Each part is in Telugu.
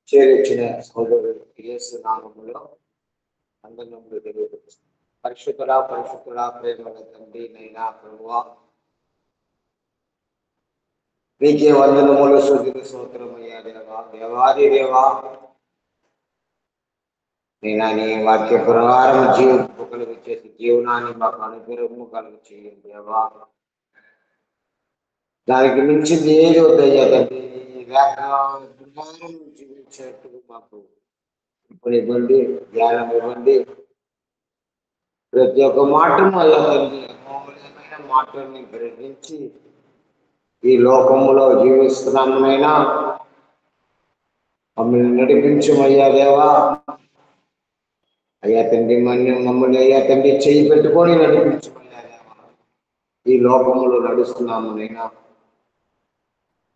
చేరొచ్చిన సోదరుడు యేసు నామములో అందరూ తెలియజేస్తుంది. పరిశుద్ధుడా ప్రేమల తండ్రి నైనా ప్రభువా, నీకే వందనములు స్తుతులు స్తోత్రమయ్యా దేవా. దేవాది దేవా, నేను నీ వాక్య ప్రకారం జీవింపు కలుగు చేసి జీవనాన్ని మాకు అనుగ్రహము కలుగు చేయండి దేవా. దానికి మించింది ఏది వద్దయ్యా తండ్రి. జీవించేట్టు మాకు ఇప్పుడు ఇవ్వండి, జ్ఞానం ఇవ్వండి. ప్రతి ఒక్క మాటను అయ్యా తండ్రి అమూల్యమైన మాటల్ని గ్రహించి ఈ లోకములో జీవిస్తున్నామైనా మమ్మల్ని నడిపించమయ్యా దేవా. అయ్యా తండ్రి మమ్మల్ని అయ్యా తండ్రి చేయి పెట్టుకొని నడిపించమయ్యా దేవా. ఈ లోకములో నడుస్తున్నాము నైనా,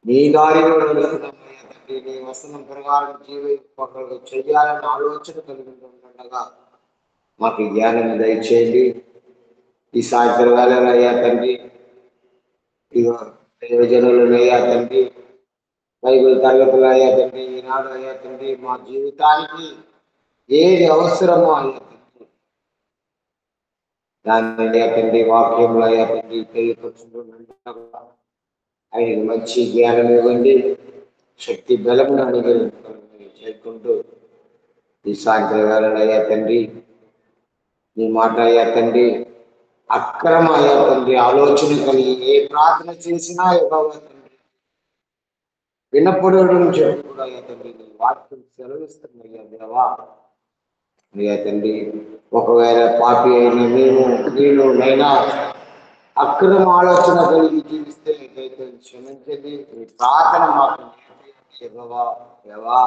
నీ దారిలో నడుస్తున్నామయ్యా తండ్రి. నీ వసనం ప్రకారం జీవింపగలు చెయ్యాలని ఆలోచన కలిగి ఉండగా మాకు జ్ఞానం దయచేయండి. ఈ సాయంత్రం వేళలో అయ్యా తండ్రి ఇదిగో దైవజనులను అయ్యా తండ్రి, బైబిల్ తరగతులు అయ్యా తండ్రి, ఈనాడు అయ్యా తండ్రి మా జీవితానికి ఏది అవసరమో అయ్యా తండ్రి దాన్ని అయ్యా తండ్రి వాక్యంలో అయ్యా తండ్రి తెలియపరుచుకుంటుండగా ఆయనకు మంచి జ్ఞానం ఇవ్వండి, శక్తి బలమును అనుగ్రహించుకోండి చేసుకుంటూ ఈ సాయంత్రం వేళలో అయ్యా తండ్రి నీ మాట అయ్యా తండ్రి అక్రమ అయ్యా తండ్రి ఆలోచన కలిగి ఏ ప్రార్థన చేసినా యెహోవా తండ్రి వినపడడం చెప్పుడు అయ్యా తండ్రి నీ వాక్యం సెలవిస్తున్నాయ్యా దేవా. అయ్యా తండ్రి ఒకవేళ పాపి అయిన నేను నైనా అక్రమ ఆలోచన కలిగి జీవిస్తే మీకైతే క్షమించండి. మీ ప్రార్థన మాకు యెహోవా దేవా.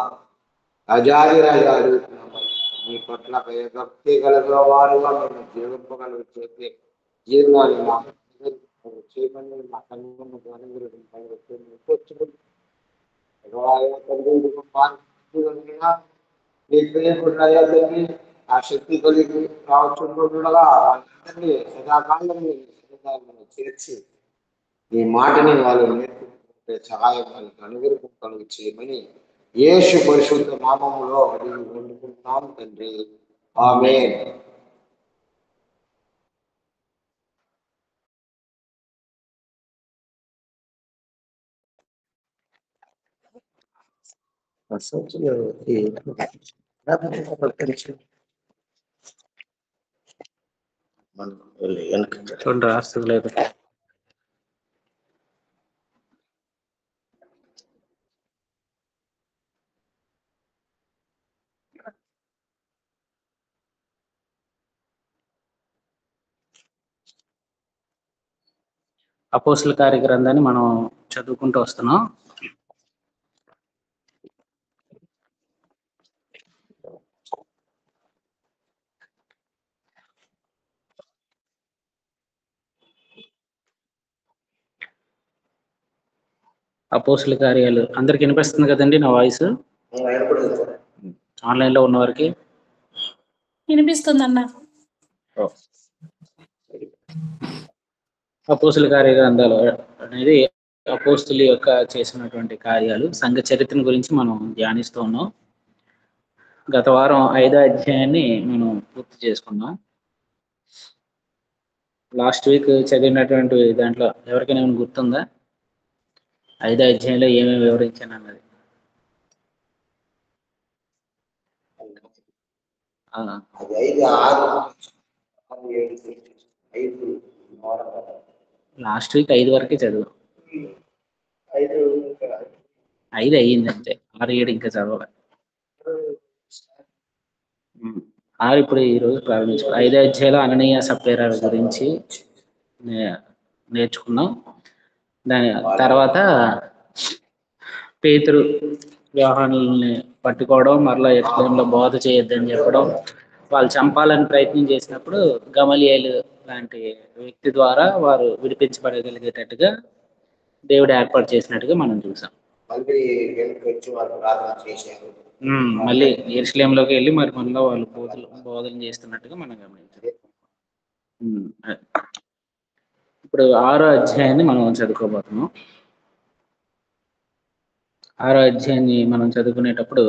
అజాది రాజా అడుగుతున్నామయ్యా, మీ పట్ల భక్తి కలిగిన వారుగా మేము జీవింపగలుగు చేసే జీవనాన్ని మాకు చేయమని మా కన్ను తండ్రి ఆ శక్తి కలిగి రావచ్చుండగా వాళ్ళందరినీ సదాకాలం చేర్చి ఈ మాటని వాళ్ళు నేర్చుకుంటే సహాయం వాళ్ళకి అనుగ్రహం కలుగు చేయమని యేసు పరిశుద్ధ నామములో అడిగి వండుకుంటున్నాం తండ్రి. ఆమేన్. చూడండి రాస్తుంది లేదు. అపోస్తుల కార్య గ్రంథాన్ని మనం చదువుకుంటూ వస్తున్నాం. అపోస్తుల కార్యాలు అందరికి వినిపిస్తుంది కదండి నా వాయిస్? ఆన్లైన్ లో ఉన్న వారికి వినిపిస్తుంది అన్న. అపోస్తుల కార్య గ్రంథాలు అనేది అపోస్తుల యొక్క చేసినటువంటి కార్యాలు, సంఘ చరిత్ర గురించి మనం ధ్యానిస్తూ ఉన్నాం. గత వారం 5వ అధ్యాయాన్ని మనం పూర్తి చేసుకున్నాం. లాస్ట్ వీక్ చదివినటువంటి దాంట్లో ఎవరికైనా ఏమైనా గుర్తుందా? 5వ అధ్యాయంలో ఏమేమి వివరించాను అన్నది. లాస్ట్ వీక్ 5 వరకే చదువు. 5 అయ్యింది అంతే, 6, 7 ఇంకా చదవాలి. 6 ఇప్పుడు ఈ రోజు ప్రారంభించుకో. 5వ అధ్యాయంలో అననీయ సప్ఫీరా గురించి నేర్చుకున్నాం. దాని తర్వాత పేతురు యోహానుల్ని పట్టుకోవడం, మరలా ఎరుషలేములో బోధ చేయొద్దని చెప్పడం, వాళ్ళు చంపాలని ప్రయత్నం చేసినప్పుడు గమలీయేలు లాంటి వ్యక్తి ద్వారా వారు విడిపించబడగలిగేటట్టుగా దేవుడు ఏర్పాటు చేసినట్టుగా మనం చూసాం. మళ్ళీ యెరూషలేములోకి వెళ్ళి మరి మనలో వాళ్ళు బోధలు చేస్తున్నట్టుగా మనం గమనించాం. ఇప్పుడు 6వ అధ్యాయాన్ని మనం చదువుకోబోతున్నాం. 6వ అధ్యాయాన్ని మనం చదువుకునేటప్పుడు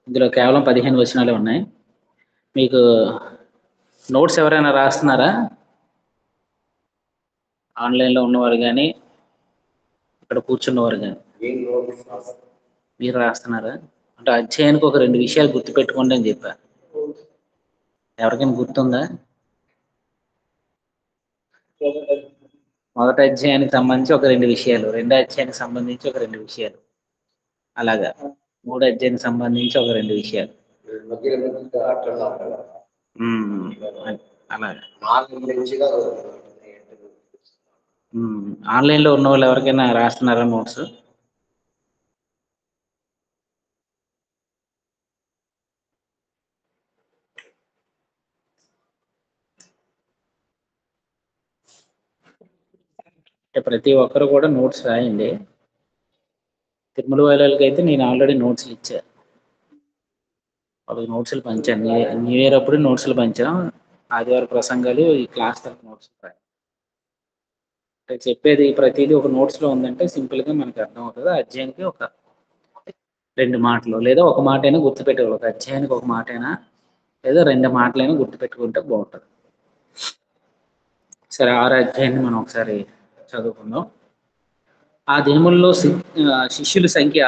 ఇందులో కేవలం 15 వచనాలే ఉన్నాయి. మీకు నోట్స్ ఎవరైనా రాస్తున్నారా? ఆన్లైన్లో ఉన్నవారు కానీ ఇక్కడ కూర్చున్నవారు కానీ మీరు రాస్తున్నారా? అంటే అధ్యాయానికి ఒక 2 విషయాలు గుర్తుపెట్టుకోండి అని చెప్పా. ఎవరికైనా గుర్తుందా? మొదటి అధ్యాయానికి సంబంధించి ఒక 2 విషయాలు, రెండో అధ్యాయానికి సంబంధించి ఒక 2 విషయాలు, అలాగా మూడో అధ్యాయానికి సంబంధించి ఒక 2 విషయాలు. అలాగా ఆన్లైన్లో ఉన్న వాళ్ళు ఎవరికైనా రాస్తున్నారా నోట్స్? అంటే ప్రతి ఒక్కరు కూడా నోట్స్ రాయండి. తిరుమల వాళ్ళకి అయితే నేను ఆల్రెడీ నోట్స్లు ఇచ్చా, వాళ్ళకి నోట్స్లు పంచాను. న్యూ ఇయర్ అప్పుడు నోట్స్లు పంచాం. ఆదివారం ప్రసంగాలు ఈ క్లాస్ తరఫు నోట్స్ రాయి. అంటే చెప్పేది ప్రతిదీ ఒక నోట్స్లో ఉందంటే సింపుల్గా మనకి అర్థం అవుతుంది. అధ్యాయానికి ఒక 2 మాటలు లేదా ఒక మాట అయినా గుర్తుపెట్టుకోవాలి. ఒక అధ్యాయానికి ఒక మాట అయినా లేదా 2 మాటలైనా గుర్తుపెట్టుకుంటే బాగుంటుంది. సరే, 6వ అధ్యాయాన్ని మనం ఒకసారి చదువుకుందాం. ఆ దినముల్లో శిష్యుల సంఖ్య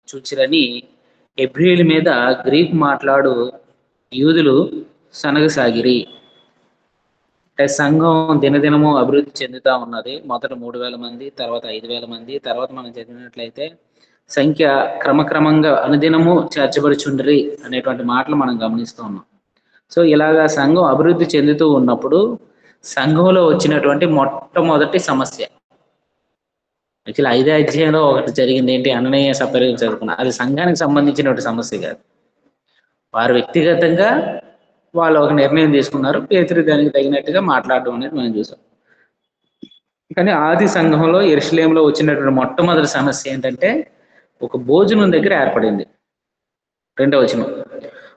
చూచిరని హెబ్రీయుల మీద గ్రీకు మాట్లాడు యూదులు సనగసాగిరి. అంటే సంఘం దినదినము అభివృద్ధి చెందుతా ఉన్నది. మొదట 3000 మంది, తర్వాత 5000 మంది, తర్వాత మనం చదివినట్లయితే సంఖ్య క్రమక్రమంగా అనుదినము చేర్చబడుచుండ్రి అనేటువంటి మాటలు మనం గమనిస్తూ ఉన్నాం. సో ఇలాగా సంఘం అభివృద్ధి చెందుతూ ఉన్నప్పుడు సంఘంలో వచ్చినటువంటి మొట్టమొదటి సమస్య, యాక్చువల్లీ 5వ అధ్యాయంలో ఒకటి జరిగింది. ఏంటి? అననీయ సపర్యలు చదువుకున్నా. అది సంఘానికి సంబంధించినటువంటి సమస్య కాదు. వారు వ్యక్తిగతంగా వాళ్ళు ఒక నిర్ణయం తీసుకున్నారు. పేతురు దానికి తగినట్టుగా మాట్లాడడం అనేది మనం చూసాం. కానీ ఆది సంఘంలో యెరూషలేములో వచ్చినటువంటి మొట్టమొదటి సమస్య ఏంటంటే ఒక భోజనం దగ్గర ఏర్పడింది. 2వ వచనం.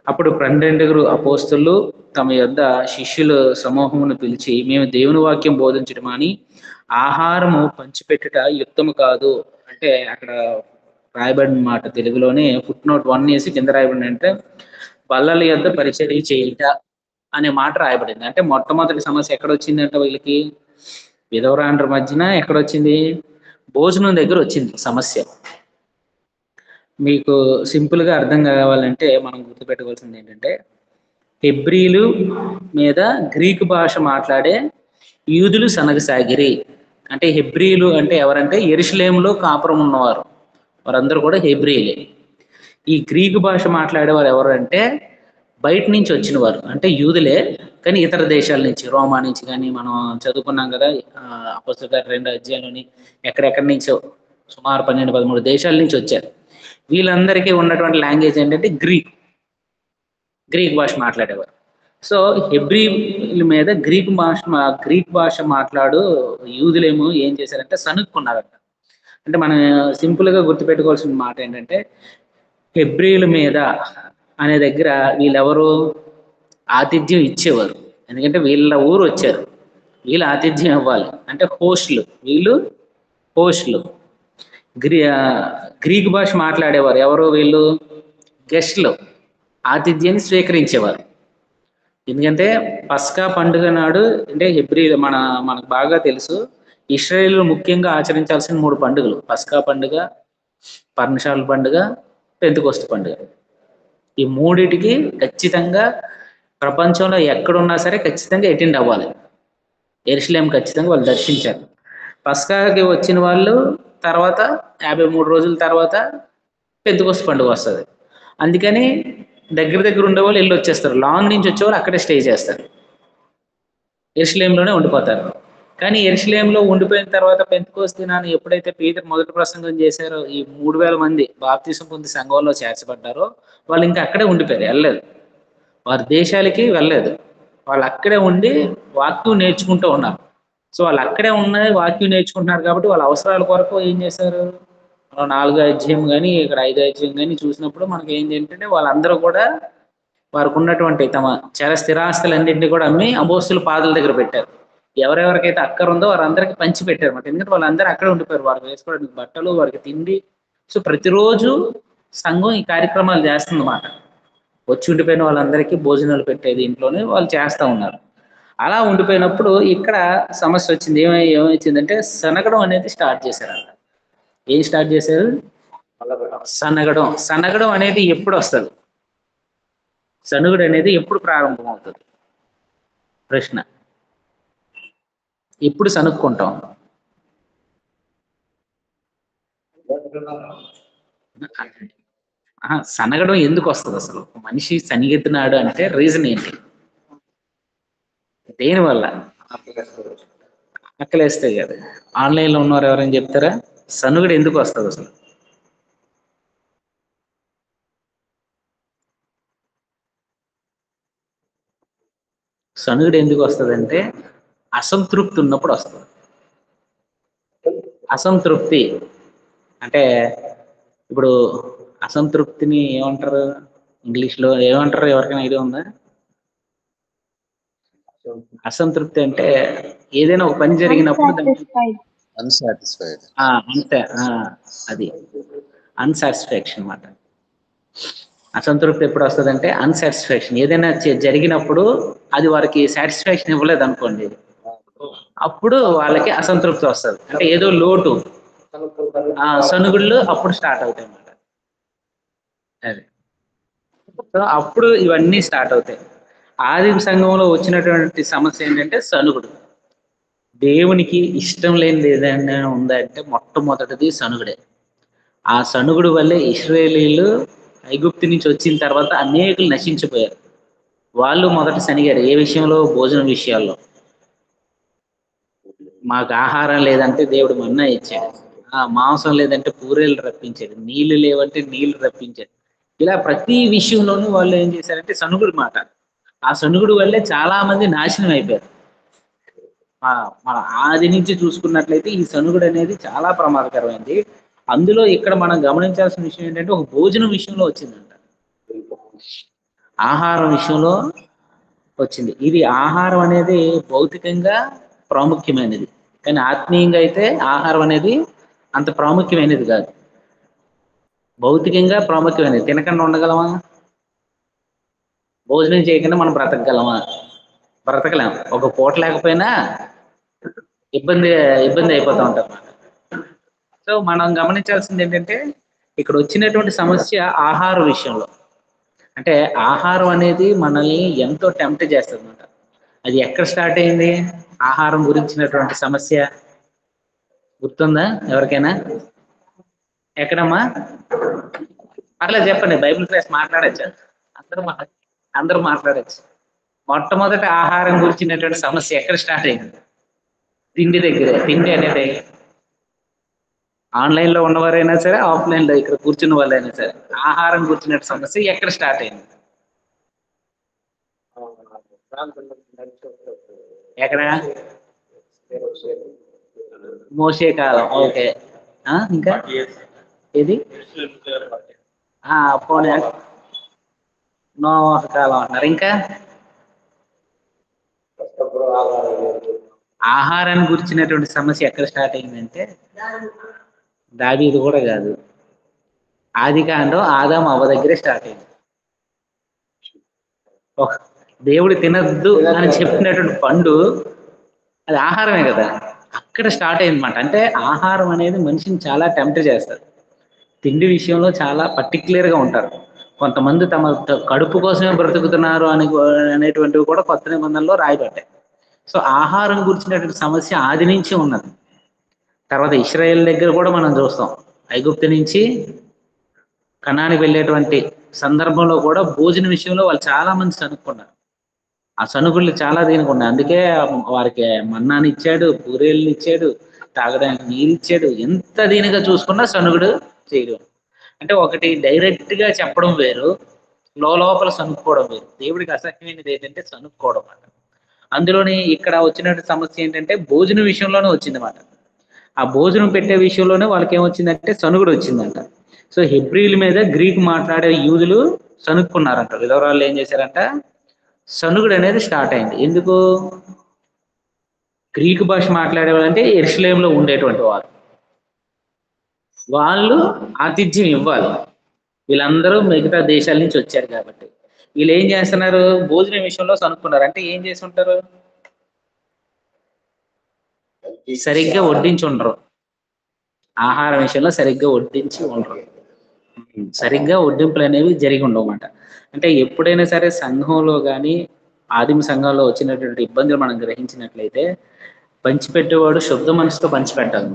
అప్పుడు 12 అపోస్తలు తమ యొద్ద శిష్యుల సమూహమును పిలిచి, మేము దేవుని వాక్యం బోధించడం అని ఆహారము పంచిపెట్టుట యుక్తము కాదు. అంటే అక్కడ రాయబడిన మాట తెలుగులోనే ఫుట్నోట్ 1 వేసి కింద రాయబడింది. అంటే బల్లల యొద్ద పరిచర్య చేయుట అనే మాట రాయబడింది. అంటే మొట్టమొదటి సమస్య ఎక్కడ వచ్చిందంటే వీళ్ళకి విధవరాండ్ర మధ్యన ఎక్కడొచ్చింది? భోజనం దగ్గర వచ్చింది సమస్య. మీకు సింపుల్గా అర్థం కావాలంటే మనం గుర్తుపెట్టుకోవాల్సింది ఏంటంటే హెబ్రీలు మీద గ్రీకు భాష మాట్లాడే యూదులు సనగసాగిరి. అంటే హెబ్రీలు అంటే ఎవరంటే యెరూషలేములో కాపురం ఉన్నవారు, వారందరూ కూడా హెబ్రీలే. ఈ గ్రీకు భాష మాట్లాడేవారు ఎవరు అంటే బయట నుంచి వచ్చిన వారు, అంటే యూదులే కానీ ఇతర దేశాల నుంచి, రోమా నుంచి కానీ మనం చదువుకున్నాం కదా అపోస్తలుల కార్యాలు 2వ అధ్యాయంలోని ఎక్కడెక్కడి నుంచో సుమారు 12-13 దేశాల నుంచి వచ్చారు. వీళ్ళందరికీ ఉన్నటువంటి లాంగ్వేజ్ ఏంటంటే గ్రీక్ భాష మాట్లాడేవారు. సో హెబ్రీల మీద గ్రీక్ భాష మాట్లాడు యూదులేమో ఏం చేశారంటే సనుక్కున్నారట. అంటే మనం సింపుల్గా గుర్తుపెట్టుకోవాల్సిన మాట ఏంటంటే హెబ్రీల మీద అనే దగ్గర వీళ్ళెవరు ఆతిథ్యం ఇచ్చేవారు. ఎందుకంటే వీళ్ళ ఊరు వచ్చారు, వీళ్ళు ఆతిథ్యం ఇవ్వాలి. అంటే హోస్ట్లు, వీళ్ళు హోస్ట్లు. గ్రీకు భాష మాట్లాడేవారు ఎవరు? వీళ్ళు గెస్ట్లు, ఆతిథ్యాన్ని స్వీకరించేవారు. ఎందుకంటే పస్కా పండుగ నాడు అంటే మనకు బాగా తెలుసు ఇశ్రాయేలు ముఖ్యంగా ఆచరించాల్సిన 3 పండుగలు: పస్కా పండుగ, పర్ణశాల పండుగ, పెంతెకొస్తు పండుగ. ఈ మూడిటికి ఖచ్చితంగా ప్రపంచంలో ఎక్కడున్నా సరే ఖచ్చితంగా అటెండ్ అవ్వాలి. యెరూషలేం ఖచ్చితంగా వాళ్ళు దర్శించారు. పస్కాకి వచ్చిన వాళ్ళు తర్వాత 53 రోజుల తర్వాత పెంతెకొస్తు పండుగ వస్తుంది. అందుకని దగ్గర ఉండేవాళ్ళు వెళ్ళి వచ్చేస్తారు. లాంగ్ నుంచి వచ్చేవాళ్ళు అక్కడే స్టే చేస్తారు, యెరూషలేంలోనే ఉండిపోతారు. కానీ యెరూషలేంలో ఉండిపోయిన తర్వాత పెంతెకొస్తు దినాన్ని ఎప్పుడైతే పేతురు మొదటి ప్రసంగం చేశారో ఈ 3000 మంది బాప్తిసం పొంది సంఘంలో చేర్చబడ్డారో వాళ్ళు ఇంకా అక్కడే ఉండిపోయారు, వెళ్ళలేదు, వారి దేశాలకి వెళ్ళలేదు. వాళ్ళు అక్కడే ఉండి వాక్యం నేర్చుకుంటూ ఉన్నారు. సో వాళ్ళు అక్కడే ఉన్నది వాక్యం నేర్చుకుంటున్నారు కాబట్టి వాళ్ళ అవసరాల కొరకు ఏం చేశారు? మనం 4వ అధ్యాయం కానీ ఇక్కడ 5వ అధ్యాయం కానీ చూసినప్పుడు మనకి ఏంటంటే వాళ్ళందరూ కూడా వారికి ఉన్నటువంటి తమ చర స్థిరాస్తులన్నింటినీ కూడా అమ్మి అపోస్తలుల పాదాల దగ్గర పెట్టారు. ఎవరెవరికైతే అక్కర ఉందో వారందరికీ పంచి పెట్టారు అనమాట. ఎందుకంటే వాళ్ళందరూ అక్కడే ఉండిపోయారు, వారికి వేసుకోవడానికి బట్టలు, వారికి తిండి. సో ప్రతిరోజు సంఘం ఈ కార్యక్రమాలు చేస్తుంది అన్నమాట. వచ్చి ఉండిపోయిన వాళ్ళందరికీ భోజనాలు పెట్టేది ఇంట్లోనే వాళ్ళు చేస్తూ ఉన్నారు. అలా ఉండిపోయినప్పుడు ఇక్కడ సమస్య వచ్చింది. ఏమైందంటే సనగడం అనేది స్టార్ట్ చేశారు. ఏం స్టార్ట్ చేశారు? సనగడం. సనగడం అనేది ఎప్పుడు వస్తుంది? సనుగుడు అనేది ఎప్పుడు ప్రారంభం అవుతుంది? ప్రశ్న. ఎప్పుడు సనుక్కుంటాం? సనగడం ఎందుకు వస్తుంది అసలు? మనిషి సనిగెత్తున్నాడు అంటే రీజన్ ఏంటి? దేనివల్ల? ఆకలేస్తే కదా. ఆన్లైన్లో ఉన్నవారు ఎవరైనా చెప్తారా? సనుగుడు ఎందుకు వస్తుంది అసలు? సనుగుడు ఎందుకు వస్తుందంటే అసంతృప్తి ఉన్నప్పుడు వస్తుంది. అసంతృప్తి అంటే ఇప్పుడు అసంతృప్తిని ఏమంటారు ఇంగ్లీష్లో? ఏమంటారు? ఎవరికైనా ఐడియా ఉందా? అసంతృప్తి అంటే ఏదైనా ఒక పని జరిగినప్పుడు అన్సాటిస్ఫైడ్. అంతే, అది అన్సాటిస్ఫాక్షన్ అన్నమాట. అసంతృప్తి ఎప్పుడు వస్తుంది అంటే అన్సాటిస్ఫాక్షన్. ఏదైనా జరిగినప్పుడు అది వారికి సాటిస్ఫాక్షన్ ఇవ్వలేదు అనుకోండి, అప్పుడు వాళ్ళకి అసంతృప్తి వస్తుంది. అంటే ఏదో లోటు, సనుగుళ్ళు అప్పుడు స్టార్ట్ అవుతాయి అన్నమాట. అది సో అప్పుడు ఇవన్నీ స్టార్ట్ అవుతాయి. ఆదిమ సంఘంలో వచ్చినటువంటి సమస్య ఏంటంటే సనుగుడు. దేవునికి ఇష్టం లేనిది ఏదైనా ఉందంటే మొట్టమొదటిది సనుగుడే. ఆ సనుగుడు వల్లే ఇశ్రాయేలీయులు ఐగుప్తు నుంచి వచ్చిన తర్వాత అనేకులు నశించిపోయారు. వాళ్ళు మొదట సనిగారు. ఏ విషయంలో? భోజనం విషయాల్లో. మాకు ఆహారం లేదంటే దేవుడు మన్నా ఇచ్చాడు, మాంసం లేదంటే పూరేలు రప్పించాడు, నీళ్లు లేవంటే నీళ్లు రప్పించాడు. ఇలా ప్రతి విషయంలోనూ వాళ్ళు ఏం చేశారంటే సనుగుడు మాట. ఆ సనుగుడు వల్లే చాలా మంది నాశనం అయిపోయారు. మన ఆది నుంచి చూసుకున్నట్లయితే ఈ సనుగుడు అనేది చాలా ప్రమాదకరమైంది. అందులో ఇక్కడ మనం గమనించాల్సిన విషయం ఏంటంటే ఒక భోజనం విషయంలో వచ్చిందంట, ఆహారం విషయంలో వచ్చింది. ఇది ఆహారం అనేది భౌతికంగా ప్రాముఖ్యమైనది, కానీ ఆత్మీయంగా అయితే ఆహారం అనేది అంత ప్రాముఖ్యమైనది కాదు. భౌతికంగా ప్రాముఖ్యమైనది. తినకుండా ఉండగలమా? భోజనం చేయకుండా మనం బ్రతకగలమా? బ్రతకలేం. ఒక పూట లేకపోయినా ఇబ్బంది అయిపోతూ ఉంటాం. సో మనం గమనించాల్సింది ఏంటంటే ఇక్కడ వచ్చినటువంటి సమస్య ఆహార విషయంలో. అంటే ఆహారం అనేది మనల్ని ఎంతో టెంప్ట్ చేస్తుంది అన్నమాట. అది ఎక్కడ స్టార్ట్ అయింది? ఆహారం గురించినటువంటి సమస్య గుర్తుందా ఎవరికైనా? ఎక్కడమ్మా? అట్లా చెప్పండి, బైబిల్ క్లాస్ మాట్లాడచ్చు, అందరూ మాట్లాడచ్చు. మొట్టమొదటి ఆహారం గురించినటువంటి సమస్య ఎక్కడ స్టార్ట్ అయింది? తిండి దగ్గరే. తిండి అనేది ఆన్లైన్లో ఉన్నవారైనా సరే, ఆఫ్లైన్లో ఇక్కడ కూర్చున్న వాళ్ళైనా సరే, ఆహారం గురించిన సమస్య ఎక్కడ స్టార్ట్ అయింది? ఎక్కడ? మోషే కాలం. ఓకే. ఇంకా ఏది? పోనీ నోవహు కాలం అంటారు. ఇంకా ఆహారాన్ని గురించినటువంటి సమస్య ఎక్కడ స్టార్ట్ అయిందంటే దావీదు కూడా కాదు, ఆదికాండం ఆదాము అవ్వ దగ్గరే స్టార్ట్ అయింది. దేవుడు తినద్దు అని చెప్పినటువంటి పండు అది ఆహారమే కదా, అక్కడ స్టార్ట్ అయింది అన్నమాట. అంటే ఆహారం అనేది మనిషిని చాలా టెంప్ట్ చేస్తుంది. తిండి విషయంలో చాలా పర్టిక్యులర్గా ఉంటారు. కొంతమంది తమ కడుపు కోసమే బ్రతుకుతున్నారు అనేటువంటివి కూడా కొత్త నిబంధనలో రాయబడ్డాయి. సో ఆహారం గురించినటువంటి సమస్య ఆది నుంచి ఉన్నది. తర్వాత ఇశ్రాయేల్ దగ్గర కూడా మనం చూస్తాం, ఐగుప్తు నుంచి కనానికి వెళ్ళేటువంటి సందర్భంలో కూడా భోజన విషయంలో వాళ్ళు చాలా మంది సనుక్కున్నారు. ఆ సనుగుళ్ళు చాలా దీనికి ఉన్నాయి. అందుకే వారికి మన్నాని ఇచ్చాడు, పూరేళ్ళని ఇచ్చాడు, తాగడానికి నీరు ఇచ్చాడు. ఎంత దీనిగా చూసుకున్నా సనుగుడు చేయడం. అంటే ఒకటి డైరెక్ట్ గా చెప్పడం వేరు, లోపల సనుక్కోవడం వేరు. దేవుడికి అసహ్యమైనది ఏంటంటే సనుక్కోవడం అన్నమాట. అందులోని ఇక్కడ వచ్చినట్టు సమస్య ఏంటంటే భోజనం విషయంలోనే వచ్చిందన్నమాట. ఆ భోజనం పెట్టే విషయంలోనే వాళ్ళకి ఏమొచ్చిందంటే సనుగుడు వచ్చిందంట. సో హెబ్రీల మీద గ్రీక్ మాట్లాడే యూదులు సనుక్కున్నారంట. విధవరాళ్ళు ఏం చేశారంట? సనుగుడు అనేది స్టార్ట్ అయింది. ఎందుకు? గ్రీకు భాష మాట్లాడేవాళ్ళు అంటే యెరూషలేములో ఉండేటువంటి వారు. వాళ్ళు ఆతిథ్యం ఇవ్వాలి. వీళ్ళందరూ మిగతా దేశాల నుంచి వచ్చారు కాబట్టి వీళ్ళు ఏం చేస్తున్నారు, భోజనం విషయంలో సనుక్కున్నారు. అంటే ఏం చేసి ఉంటారు, సరిగ్గా వడ్డించి ఉండరు. ఆహారం విషయంలో సరిగ్గా వడ్డించి ఉండరు. సరిగ్గా వడ్డింపులు అనేవి జరిగి ఉండవు అన్నమాట. అంటే ఎప్పుడైనా సరే సంఘంలో కానీ ఆదిమ సంఘంలో వచ్చినటువంటి ఇబ్బందులు మనం గ్రహించినట్లయితే పంచిపెట్టేవాడు శుద్ధ మనసుతో పంచిపెట్టాలి.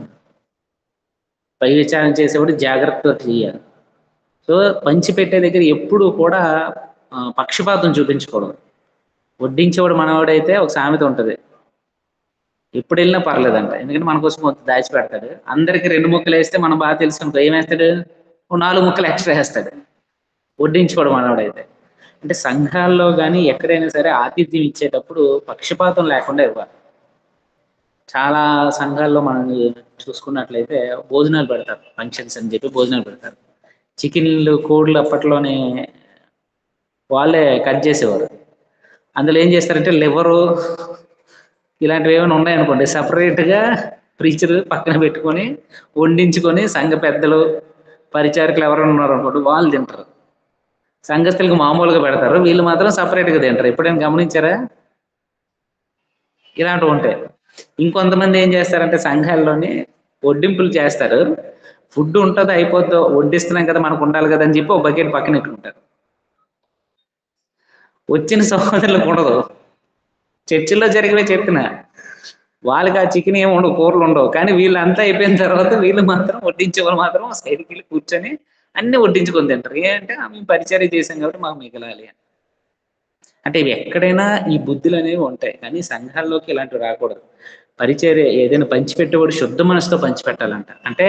పై విచారణ చేసేవాడు జాగ్రత్తతో చేయాలి. సో పంచిపెట్టే దగ్గర ఎప్పుడు కూడా పక్షపాతం చూపించకూడదు. వడ్డించేవాడు మనవాడైతే ఒక సామెత ఉంటుంది, ఎప్పుడు వెళ్ళినా పర్లేదంట. ఎందుకంటే మన కోసం కొంత దాచి పెడతాడు. అందరికి 2 ముక్కలు వేస్తే మనం బాగా తెలుసుకుంటాం, ఏం వేస్తాడు, 4 ముక్కలు ఎక్స్ట్రా వేస్తాడు వడ్డించుకోవడం మనవాడైతే. అంటే సంఘాల్లో కానీ ఎక్కడైనా సరే ఆతిథ్యం ఇచ్చేటప్పుడు పక్షపాతం లేకుండా ఇవ్వాలి. చాలా సంఘాల్లో మనం చూసుకున్నట్లయితే భోజనాలు పెడతారు, ఫంక్షన్స్ అని చెప్పి భోజనాలు పెడతారు. చికెన్లు కోళ్ళు అప్పట్లోనే వాళ్ళే కట్ చేసేవారు. అందులో ఏం చేస్తారంటే లివరు ఇలాంటివి ఏమైనా ఉన్నాయనుకోండి, సపరేట్గా ప్రీచర్ పక్కన పెట్టుకొని వండించుకొని సంఘ పెద్దలు పరిచారకులు ఎవరైనా ఉన్నారు అనుకోండి వాళ్ళు తింటారు. సంఘస్థులకు మామూలుగా పెడతారు, వీళ్ళు మాత్రం సపరేట్గా తింటారు. ఎప్పుడైనా గమనించారా? ఇలాంటివి ఉంటాయి. ఇంకొంతమంది ఏం చేస్తారంటే సంఘాల్లోని వడ్డింపులు చేస్తారు, ఫుడ్ ఉంటుంది అయిపోద్ది, వడ్డిస్తున్నాం కదా మనకు ఉండాలి కదా అని చెప్పి ఒక బకెట్ పక్కన పెట్టుకుంటారు. వచ్చిన సహోదరులకు ఉండదు. చర్చిల్లో జరిగితే చెప్తున్నా, వాళ్ళకి ఆ చికెన్ ఏమి ఉండవు, కూరలు ఉండవు. కానీ వీళ్ళంతా అయిపోయిన తర్వాత వీళ్ళు మాత్రం వడ్డించే వాళ్ళు మాత్రం సైడ్కి వెళ్ళి కూర్చొని అన్ని వడ్డించుకొని తింటారు. ఏంటంటే మేము పరిచర్య చేసాం కాబట్టి మాకు మిగలాలి అని. అంటే ఇవి ఎక్కడైనా ఈ బుద్ధులు అనేవి ఉంటాయి, కానీ సంఘాల్లోకి ఇలాంటివి రాకూడదు. పరిచర్య ఏదైనా పంచిపెట్టేవాడు శుద్ధ మనసుతో పంచిపెట్టాలంట. అంటే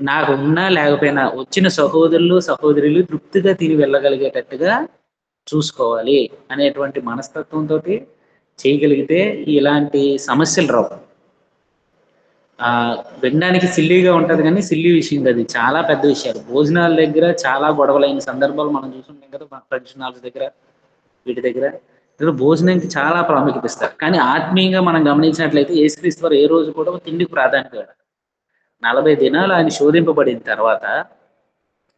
నాకు ఉన్నా లేకపోయినా వచ్చిన సహోదరులు సహోదరులు తృప్తిగా తిని వెళ్ళగలిగేటట్టుగా చూసుకోవాలి అనేటువంటి మనస్తత్వంతో చేయగలిగితే ఇలాంటి సమస్యలు రావు. వినడానికి సిల్లీగా ఉంటది కానీ సిల్లీ విషయం అది చాలా పెద్ద విషయాలు. భోజనాల దగ్గర చాలా గొడవలైన సందర్భాలు మనం చూసుంటాం కదా, మన ఫంక్షన్ హాల్స్ దగ్గర వీటి దగ్గర. భోజనానికి చాలా ప్రాముఖ్యత ఇస్తారు. కానీ ఆత్మీయంగా మనం గమనించినట్లయితే యేసుక్రీస్తు వారు ఏ రోజు కూడా తిండికి ప్రాధాన్యత ఇవ్వరు. 40 దినాలు ఆయన శోధింపబడిన తర్వాత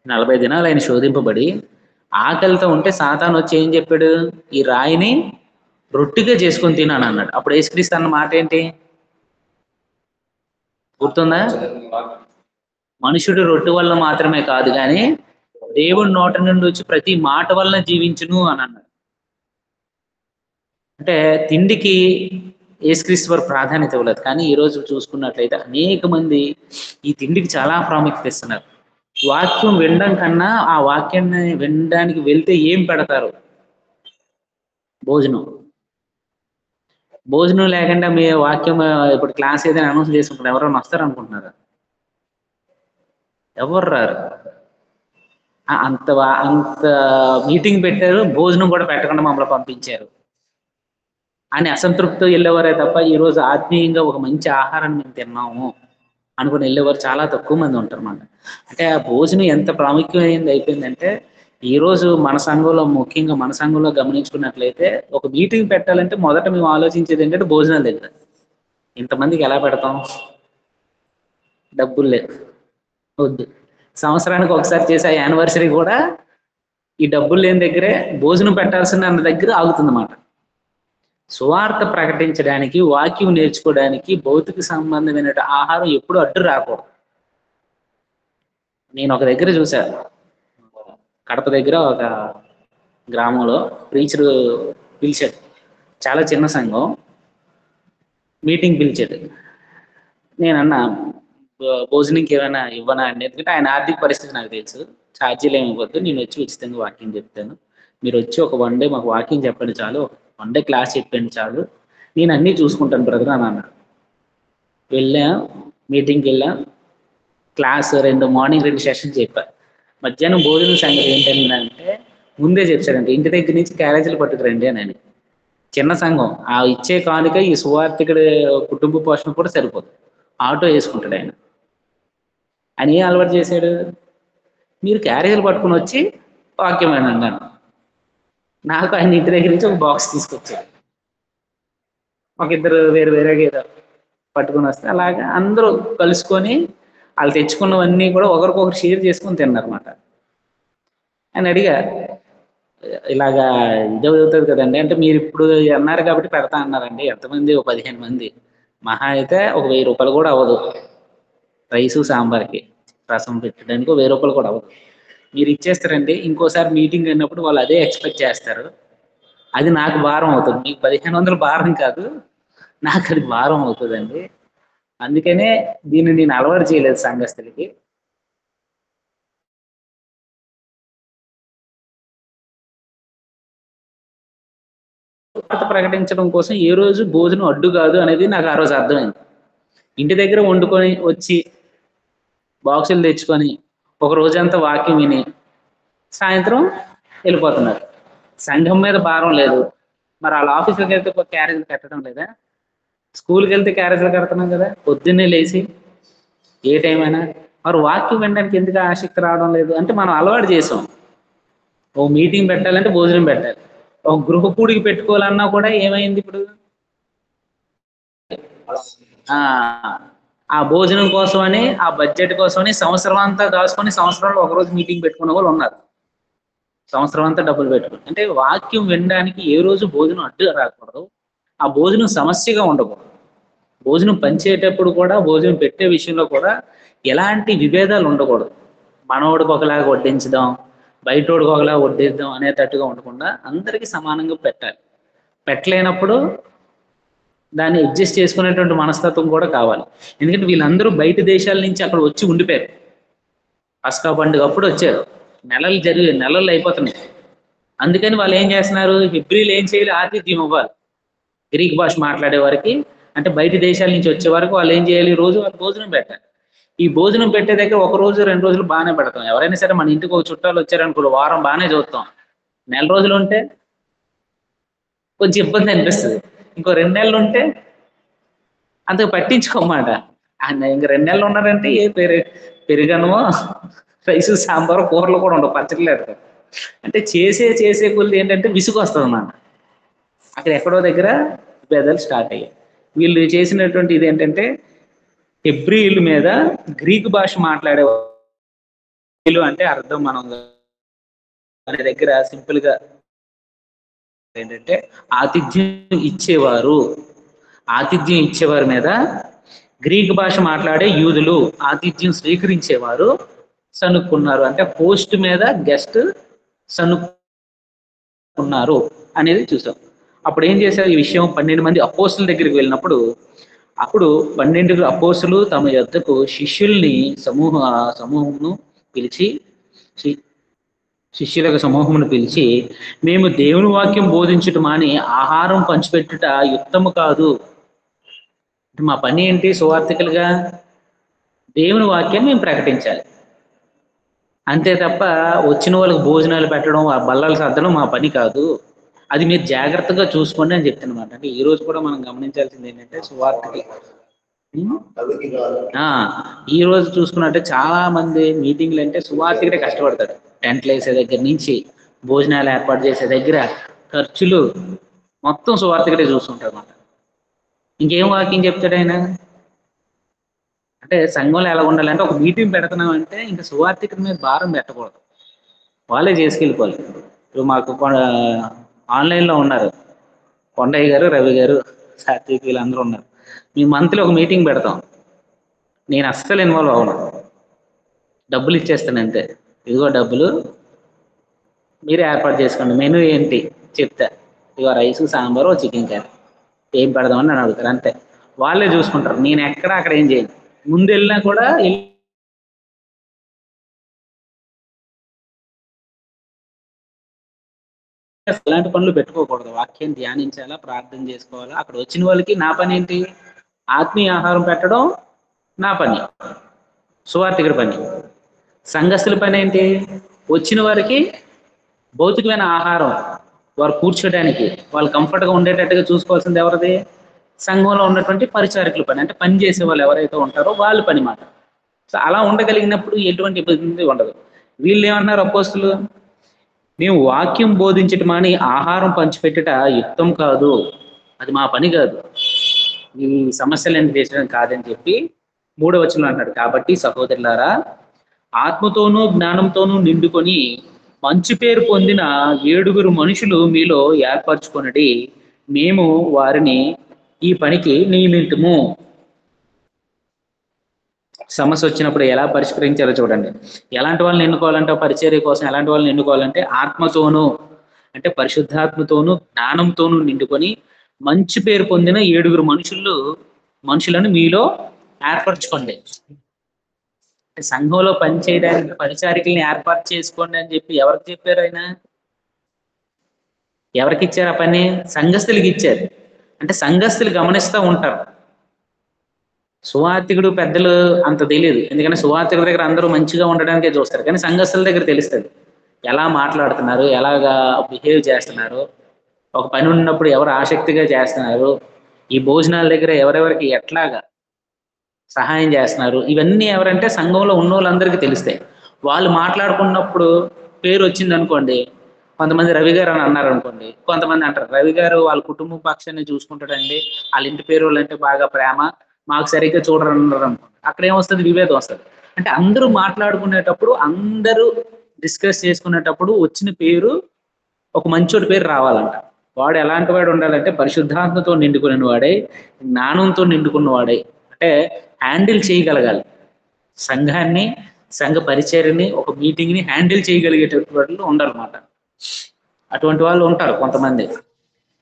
40 దినాలు ఆయన శోధింపబడి ఆకలితో ఉంటే సాతాను వచ్చి ఏం చెప్పాడు, ఈ రాయిని రొట్టిగా చేసుకొని తినాను అన్నాడు. అప్పుడు యేసుక్రీస్తు అన్న మాట ఏంటి గుర్తుందా? మనుషుడు రొట్టె వల్ల మాత్రమే కాదు కానీ దేవుడి నోట నుండి వచ్చి ప్రతి మాట వలన జీవించును అని అన్నాడు. అంటే తిండికి యేసుక్రీస్తు వారు ప్రాధాన్యత ఇవ్వలేదు. కానీ ఈ రోజు చూసుకున్నట్లయితే అనేక మంది ఈ తిండికి చాలా ప్రాముఖ్యత ఇస్తున్నారు. వాక్యం వినడం కన్నా ఆ వాక్యాన్ని వినడానికి వెళ్తే ఏం పెడతారు, భోజనం లేకుండా మీ వాక్యం ఇప్పుడు క్లాస్ ఏదైనా అనౌన్స్ చేసుకుంటారు, ఎవరైనా వస్తారు అనుకుంటున్నారా? ఎవరు రారు. అంత మీటింగ్ పెట్టారు, భోజనం కూడా పెట్టకుండా మమ్మల్ని పంపించారు అని అసంతృప్తితో వెళ్ళేవారే తప్ప ఈరోజు ఆత్మీయంగా ఒక మంచి ఆహారాన్ని మేము తిన్నాము అనుకుని వెళ్ళేవారు చాలా తక్కువ మంది ఉంటారు అన్నమాట. అంటే ఆ భోజనం ఎంత ప్రాముఖ్యమైనది అయిపోయిందంటే ఈరోజు మన సంఘంలో, ముఖ్యంగా మన సంఘంలో గమనించుకున్నట్లయితే ఒక మీటింగ్ పెట్టాలంటే మొదట మేము ఆలోచించేది ఏంటంటే భోజనాల దగ్గర. ఇంతమందికి ఎలా పెడతాం, డబ్బులు లేదు, వద్దు. సంవత్సరానికి ఒకసారి చేసే యానివర్సరీ కూడా ఈ డబ్బులు లేని దగ్గరే భోజనం పెట్టాల్సిన అన్న దగ్గర ఆగుతుందన్నమాట. సువార్త ప్రకటించడానికి, వాక్యం నేర్చుకోవడానికి భౌతిక సంబంధమైన ఆహారం ఎప్పుడు అడ్డు రాకూడదు. నేను ఒక దగ్గర చూశాను, కడప దగ్గర ఒక గ్రామంలో ప్రీచరు పిలిచాడు, చాలా చిన్న సంఘం, మీటింగ్ పిలిచాడు. నేను అన్నా భోజనంకి ఏమైనా ఇవ్వనా అని. ఎందుకంటే ఆయన ఆర్థిక పరిస్థితి నాకు తెలుసు, ఛార్జీలు ఏమి ఇవ్వద్దు, నేను వచ్చి ఉచితంగా వాక్యం చెప్తాను, మీరు వచ్చి ఒక 1 డే మాకు వాక్యం చెప్పండి చాలు, 1 డే క్లాస్ చెప్పండి చాలు, నేను అన్నీ చూసుకుంటాను బ్రదర్ అని అన్నాడు. వెళ్ళాం, మీటింగ్కి వెళ్ళాం, క్లాస్ మార్నింగ్ 2 సెషన్స్ చెప్పా. మధ్యాహ్నం భోజనం సంగతి ఏంటంటే ముందే చెప్పాడంటే ఇంటి దగ్గర నుంచి క్యారేజీలు పట్టుకురండి అని. చిన్న సంఘం, ఆ ఇచ్చే కానుక ఈ సువార్థికుడి కుటుంబ పోషణ కూడా సరిపోదు, ఆటో వేసుకుంటాడు ఆయన. ఆయన ఏం అలవాటు చేశాడు, మీరు క్యారేజీలు పట్టుకుని వచ్చి వాక్యం అని అన్నాను. నాకు ఆయన ఇంటి దగ్గర నుంచి ఒక బాక్స్ తీసుకొచ్చాడు, ఒక 2 వేరు వేరేగా ఏదో పట్టుకొని వస్తే అలాగా అందరూ కలుసుకొని వాళ్ళు తెచ్చుకున్నవన్నీ కూడా ఒకరికొకరు షేర్ చేసుకొని తిన్నారన్నమాట. అని అడిగా, ఇలాగా ఇది అవుతుంది కదండి అంటే, మీరు ఇప్పుడు అన్నారు కాబట్టి పెడతా అన్నారండి. ఎంతమంది? ఓ 15 మంది, మహా అయితే ఒక 1000 రూపాయలు కూడా అవ్వదు. రైసు సాంబార్కి, రసం పెట్టడానికి 1000 రూపాయలు కూడా అవ్వదు. మీరు ఇచ్చేస్తారండి. ఇంకోసారి మీటింగ్ అయినప్పుడు వాళ్ళు అదే ఎక్స్పెక్ట్ చేస్తారు. అది నాకు భారం అవుతుంది. మీకు 1500 భారం కాదు, నాకు అది భారం అవుతుందండి. అందుకనే దీన్ని నేను అలవాటు చేయలేదు సంఘస్థులకి. ప్రకటించడం కోసం ఏ రోజు భోజనం అడ్డు కాదు అనేది నాకు ఆ రోజు అర్థమైంది. ఇంటి దగ్గర వండుకొని వచ్చి బాక్సులు తెచ్చుకొని ఒక రోజంతా వాక్యం విని సాయంత్రం వెళ్ళిపోతున్నారు. సంఘం మీద భారం లేదు. మరి వాళ్ళ ఆఫీసులకు వెళ్తే క్యారేజీలు కట్టడం లేదా? స్కూల్కి వెళ్తే క్యారేజీలు కడుతున్నాం కదా పొద్దున్నే లేచి ఏ టైం అయినా. మరి వాక్యం వినడానికి ఎందుకు ఆసక్తి రావడం లేదు అంటే, మనం అలవాటు చేసాం. ఓ మీటింగ్ పెట్టాలంటే భోజనం పెట్టాలి, ఒక గృహ కూడికి పెట్టుకోవాలన్నా కూడా ఏమైంది ఇప్పుడు? ఆ భోజనం కోసమని, ఆ బడ్జెట్ కోసమని సంవత్సరం అంతా దాచుకొని సంవత్సరంలో ఒకరోజు మీటింగ్ పెట్టుకున్న వాళ్ళు ఉన్నారు. సంవత్సరం అంతా డబ్బులు పెట్టుకుని. అంటే వాక్యం వినడానికి ఏ రోజు భోజనం అడ్డు రాకూడదు, ఆ భోజనం సమస్యగా ఉండకూడదు. భోజనం పంచేటప్పుడు కూడా, భోజనం పెట్టే విషయంలో కూడా ఎలాంటి విభేదాలు ఉండకూడదు. మనోడికి ఒకలాగా వడ్డించడం, బయటోడికి ఒకలాగా వడ్డిద్దాం అనేటట్టుగా ఉండకుండా అందరికీ సమానంగా పెట్టాలి. పెట్టలేనప్పుడు దాన్ని అడ్జస్ట్ చేసుకునేటువంటి మనస్తత్వం కూడా కావాలి. ఎందుకంటే వీళ్ళందరూ బయట దేశాల నుంచి అక్కడ వచ్చి ఉండిపోయారు. పస్కా పండుగ అప్పుడు వచ్చారు, నెలలు అయిపోతున్నాయి. అందుకని వాళ్ళు ఏం చేస్తున్నారు? హెబ్రీలు ఏం చేయాలి? ఆతిథ్యం ఇవ్వాలి. గ్రీక్ భాష మాట్లాడే వారికి, అంటే బయట దేశాల నుంచి వచ్చే వరకు వాళ్ళు ఏం చేయాలి? రోజు వాళ్ళు భోజనం పెట్టాలి. ఈ భోజనం పెట్టే దగ్గర ఒక రోజు 2 రోజులు బాగానే పెడతాం. ఎవరైనా సరే మన ఇంటికి ఒక చుట్టాలు వచ్చారనుకో వారం బాగానే చూస్తాం. నెల రోజులు ఉంటే కొంచెం ఇబ్బంది అనిపిస్తుంది. ఇంకో 2 నెలలు ఉంటే అంతకు పట్టించుకోమాట. ఇంక 2 నెలలు ఉన్నారంటే ఏ పెరుగన్నమో, రైసు, సాంబారు, కూరలు కూడా ఉండవు, పచ్చడి లేదు. అంటే చేసే కొద్ది ఏంటంటే విసుగు వస్తుంది అన్నమాట. అక్కడ ఎక్కడో దగ్గర విభేదాలు స్టార్ట్ అయ్యాయి. వీళ్ళు చేసినటువంటి ఇది ఏంటంటే, హెబ్రీయుల మీద గ్రీకు భాష మాట్లాడే అంటే అర్థం మనం దాని దగ్గర సింపుల్ గా ఏంటంటే ఆతిథ్యం ఇచ్చేవారి మీద గ్రీక్ భాష మాట్లాడే యూదులు ఆతిథ్యం స్వీకరించేవారు సనుక్కున్నారు. అంటే హోస్ట్ మీద గెస్ట్ సనుక్కున్నారు అనేది చూసాం. అప్పుడు ఏం చేశారు? ఈ విషయం 12 మంది అపోస్తుల దగ్గరికి వెళ్ళినప్పుడు, అప్పుడు 12 అపోస్తులు తమ యొద్దకు శిష్యుల్ని సమూహమును పిలిచి, మేము దేవుని వాక్యం బోధించటం మాని ఆహారం పంచిపెట్టుట యుక్తము కాదు. మా పని ఏంటి? సువార్థికులుగా దేవుని వాక్యం మేము ప్రకటించాలి, అంతే తప్ప వచ్చిన వాళ్ళకి భోజనాలు పెట్టడం, ఆ బల్లలు సర్దడం మా పని కాదు. అది మీరు జాగ్రత్తగా చూసుకోండి అని చెప్తున్నమాట. అంటే ఈ రోజు కూడా మనం గమనించాల్సింది ఏంటంటే, సువార్థికులు ఈ రోజు చూసుకున్నట్టే చాలా మంది మీటింగ్లు అంటే సువార్థికుడే కష్టపడతాడు. టెంట్లు వేసే దగ్గర నుంచి, భోజనాలు ఏర్పాటు చేసే దగ్గర, ఖర్చులు మొత్తం సువార్థికుడే చూస్తుంటాడు అన్నమాట. ఇంకేం వాక్యం చెప్తాడు ఆయన? అంటే సంఘంలో ఎలా ఉండాలంటే, ఒక మీటింగ్ పెడుతున్నాం అంటే ఇంకా సువార్థికుడి మీద భారం పెట్టకూడదు, వాళ్ళే చేసుకెళ్ళిపోవాలి. ఇప్పుడు మాకు ఆన్లైన్లో ఉన్నారు కొండయ్య గారు, రవి గారు, సాత్విక్, వీళ్ళందరూ ఉన్నారు. మేము మంత్లీ ఒక మీటింగ్ పెడతాం. నేను అస్సలు ఇన్వాల్వ్ అవ్వను, డబ్బులు ఇచ్చేస్తాను అంతే. ఇదిగో డబ్బులు, మీరే ఏర్పాటు చేసుకోండి. మెనూ ఏంటి చెప్తా, ఇదిగో రైసు, సాంబారు, చికెన్ కర్రీ, ఏం పెడదామని నన్ను అడుగుతారు, అంతే. వాళ్ళే చూసుకుంటారు. నేను అక్కడ ఏం చేయను. ముందు వెళ్ళినా కూడా అలాంటి పనులు పెట్టుకోకూడదు. వాక్యం ధ్యానించాలా, ప్రార్థన చేసుకోవాలా. అక్కడ వచ్చిన వాళ్ళకి నా పని ఏంటి? ఆత్మీయ ఆహారం పెట్టడం నా పని, సువార్థికుడి పని. సంఘస్థుల పని ఏంటి? వచ్చిన వారికి భౌతికమైన ఆహారం, వారు కూర్చోడానికి, వాళ్ళు కంఫర్ట్గా ఉండేటట్టుగా చూసుకోవాల్సింది ఎవరిది? సంఘంలో ఉన్నటువంటి పరిచారకుల పని. అంటే పని చేసే వాళ్ళు ఎవరైతే ఉంటారో వాళ్ళ పని మాట. సో అలా ఉండగలిగినప్పుడు ఎటువంటి ఇబ్బంది ఉండదు. వీళ్ళు ఏమన్నారు అపోస్తులు? మేము వాక్యం బోధించటం అని ఆహారం పంచిపెట్టుట యుక్తం కాదు, అది మా పని కాదు. ఈ సమస్యలను తీర్చడం కాదని చెప్పి 3వ వచనంలో అంటాడు, కాబట్టి సహోదరులారా ఆత్మతోనూ జ్ఞానంతోనూ నిండుకొని మంచి పేరు పొందిన 7 మనుషులు మీలో ఏర్పరచుకొనడి, మేము వారిని ఈ పనికి నియమింతుము. సమస్య వచ్చినప్పుడు ఎలా పరిష్కరించారో చూడండి. ఎలాంటి వాళ్ళని ఎన్నుకోవాలంటే పరిచర్య కోసం ఎలాంటి వాళ్ళని ఎన్నుకోవాలంటే ఆత్మతోనూ అంటే పరిశుద్ధాత్మతోనూ జ్ఞానంతోనూ నిండుకొని మంచి పేరు పొందిన 7 మనుషులను మీలో ఏర్పరచుకోండి. సంఘంలో పనిచేయడానికి పరిచారికల్ని ఏర్పాటు చేసుకోండి అని చెప్పి ఎవరికి చెప్పారు ఆయన? ఎవరికి ఇచ్చారు ఆ పని? సంఘస్థులకి ఇచ్చారు. అంటే సంఘస్థులు గమనిస్తూ ఉంటారు. సువార్థికుడు పెద్దలు అంత తెలియదు, ఎందుకంటే సువార్థికుడి దగ్గర అందరూ మంచిగా ఉండడానికే చూస్తారు, కానీ సంఘస్థుల దగ్గర తెలుస్తుంది ఎలా మాట్లాడుతున్నారు, ఎలాగా బిహేవ్ చేస్తున్నారు, ఒక పని ఉన్నప్పుడు ఎవరు ఆసక్తిగా చేస్తున్నారు, ఈ భోజనాల దగ్గర ఎవరెవరికి ఎట్లాగా సహాయం చేస్తున్నారు, ఇవన్నీ ఎవరంటే సంఘంలో ఉన్న వాళ్ళందరికీ తెలుస్తాయి. వాళ్ళు మాట్లాడుకున్నప్పుడు పేరు వచ్చింది అనుకోండి, కొంతమంది రవి గారు అని అన్నారు అనుకోండి, కొంతమంది అంటారు రవి గారు వాళ్ళ కుటుంబ పక్షాన్ని చూసుకుంటాడండి, వాళ్ళ ఇంటి పేరు వాళ్ళంటే బాగా ప్రేమ, మాకు సరిగ్గా చూడరు అన్నారు అనుకోండి, అక్కడ ఏమొస్తుంది? విభేదం వస్తుంది. అంటే అందరూ మాట్లాడుకునేటప్పుడు అందరూ డిస్కస్ చేసుకునేటప్పుడు వచ్చిన పేరు ఒక మంచోడి పేరు రావాలంట. వాడు ఎలాంటి వాడు ఉండాలంటే పరిశుద్ధాత్మతో నిండుకున్న వాడై, జ్ఞానంతో నిండుకున్న వాడై, అంటే హ్యాండిల్ చేయగలగాలి సంఘాన్ని, సంఘ పరిచర్ని, ఒక మీటింగ్ని హ్యాండిల్ చేయగలిగేటటువంటి వాళ్ళు ఉండాలన్నమాట. అటువంటి వాళ్ళు ఉంటారు కొంతమంది,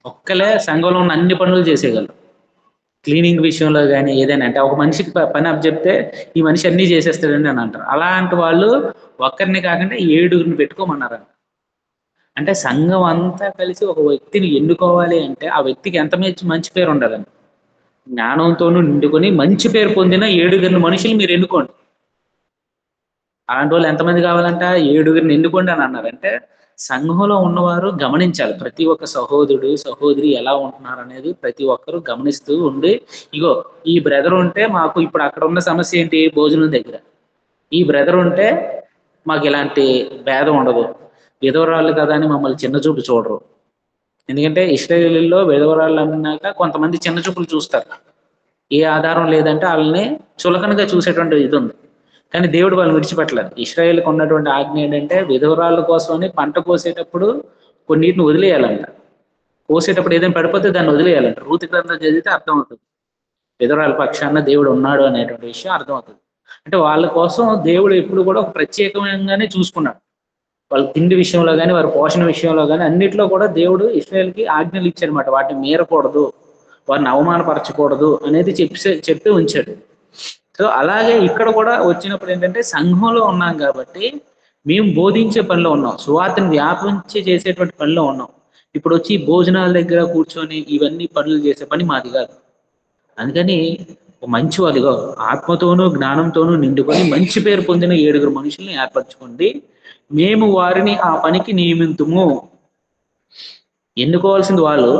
ఒక్కలే సంఘంలో ఉన్న అన్ని పనులు చేసేయగలరు. క్లీనింగ్ విషయంలో కానీ ఏదైనా, అంటే ఒక మనిషికి పని అప్ చెప్తే ఈ మనిషి అన్నీ చేసేస్తాడండి అని అంటారు. అలాంటి వాళ్ళు ఒక్కరిని కాకుండా 7 పెట్టుకోమన్నారంట. అంటే సంఘం అంతా కలిసి ఒక వ్యక్తిని ఎన్నుకోవాలి అంటే ఆ వ్యక్తికి ఎంత మంచి పేరు ఉండాలండి. జ్ఞానంతోనూ నిండుకొని మంచి పేరు పొందిన 7 మనుషులు మీరు ఎన్నుకోండి. అలాంటి వాళ్ళు ఎంతమంది కావాలంట? 7 ఎన్నుకోండి అని అన్నారంటే సంఘంలో ఉన్నవారు గమనించాలి, ప్రతి ఒక్క సహోదరుడు సహోదరి ఎలా ఉంటున్నారు అనేది ప్రతి ఒక్కరు గమనిస్తూ ఉండి, ఇగో ఈ బ్రదర్ ఉంటే మాకు ఇప్పుడు అక్కడ ఉన్న సమస్య ఏంటి? భోజనం దగ్గర. ఈ బ్రదర్ ఉంటే మాకు ఇలాంటి భేదం ఉండదు, విధవరాళ్ళు కదా అని మమ్మల్ని చిన్న చూపు చూడరు. ఎందుకంటే ఇశ్రాయేలులో విధవరాళ్ళు అన్నాక కొంతమంది చిన్న చూపులు చూస్తారు, ఏ ఆధారం లేదంటే వాళ్ళని చులకనగా చూసేటువంటి ఇది ఉంది. కానీ దేవుడు వాళ్ళు విడిచిపెట్టలేదు. ఇశ్రాయేలుకు ఉన్నటువంటి ఆజ్ఞ ఏంటంటే విధవరాళ్ళ కోసమని పంట కోసేటప్పుడు కొన్నిటిని వదిలేయాలంట, కోసేటప్పుడు ఏదైనా పడిపోతే దాన్ని వదిలేయాలంట. రూతు గ్రంథం చదివితే అర్థమవుతుంది విధవరాల పక్షాన దేవుడు ఉన్నాడు అనేటువంటి విషయం అర్థమవుతుంది. అంటే వాళ్ళ కోసం దేవుడు ఎప్పుడు కూడా ఒక ప్రత్యేకంగానే చూసుకున్నాడు. వాళ్ళ తిండి విషయంలో కానీ వారి పోషణ విషయంలో కానీ అన్నిట్లో కూడా దేవుడు ఇశ్రాయేలుకి ఆజ్ఞలు ఇచ్చారన్నమాట. వాటిని మీరకూడదు, వారిని అవమానపరచకూడదు అనేది చెప్పి ఉంచాడు. సో అలాగే ఇక్కడ కూడా వచ్చినప్పుడు ఏంటంటే సంఘంలో ఉన్నాం కాబట్టి మేము బోధించే పనిలో ఉన్నాం, సువార్తను వ్యాపించి చేసేటువంటి పనిలో ఉన్నాం. ఇప్పుడు వచ్చి భోజనాల దగ్గర కూర్చొని ఇవన్నీ పనులు చేసే పని మాది కాదు. అందుకని మంచి వాళ్ళుగా ఆత్మతోనూ జ్ఞానంతోనూ నిండుకొని మంచి పేరు పొందిన 7 మనుషుల్ని ఏర్పరచుకోండి, మేము వారిని ఆ పనికి నియమింతుము. ఎన్నుకోవాల్సింది వాళ్ళు,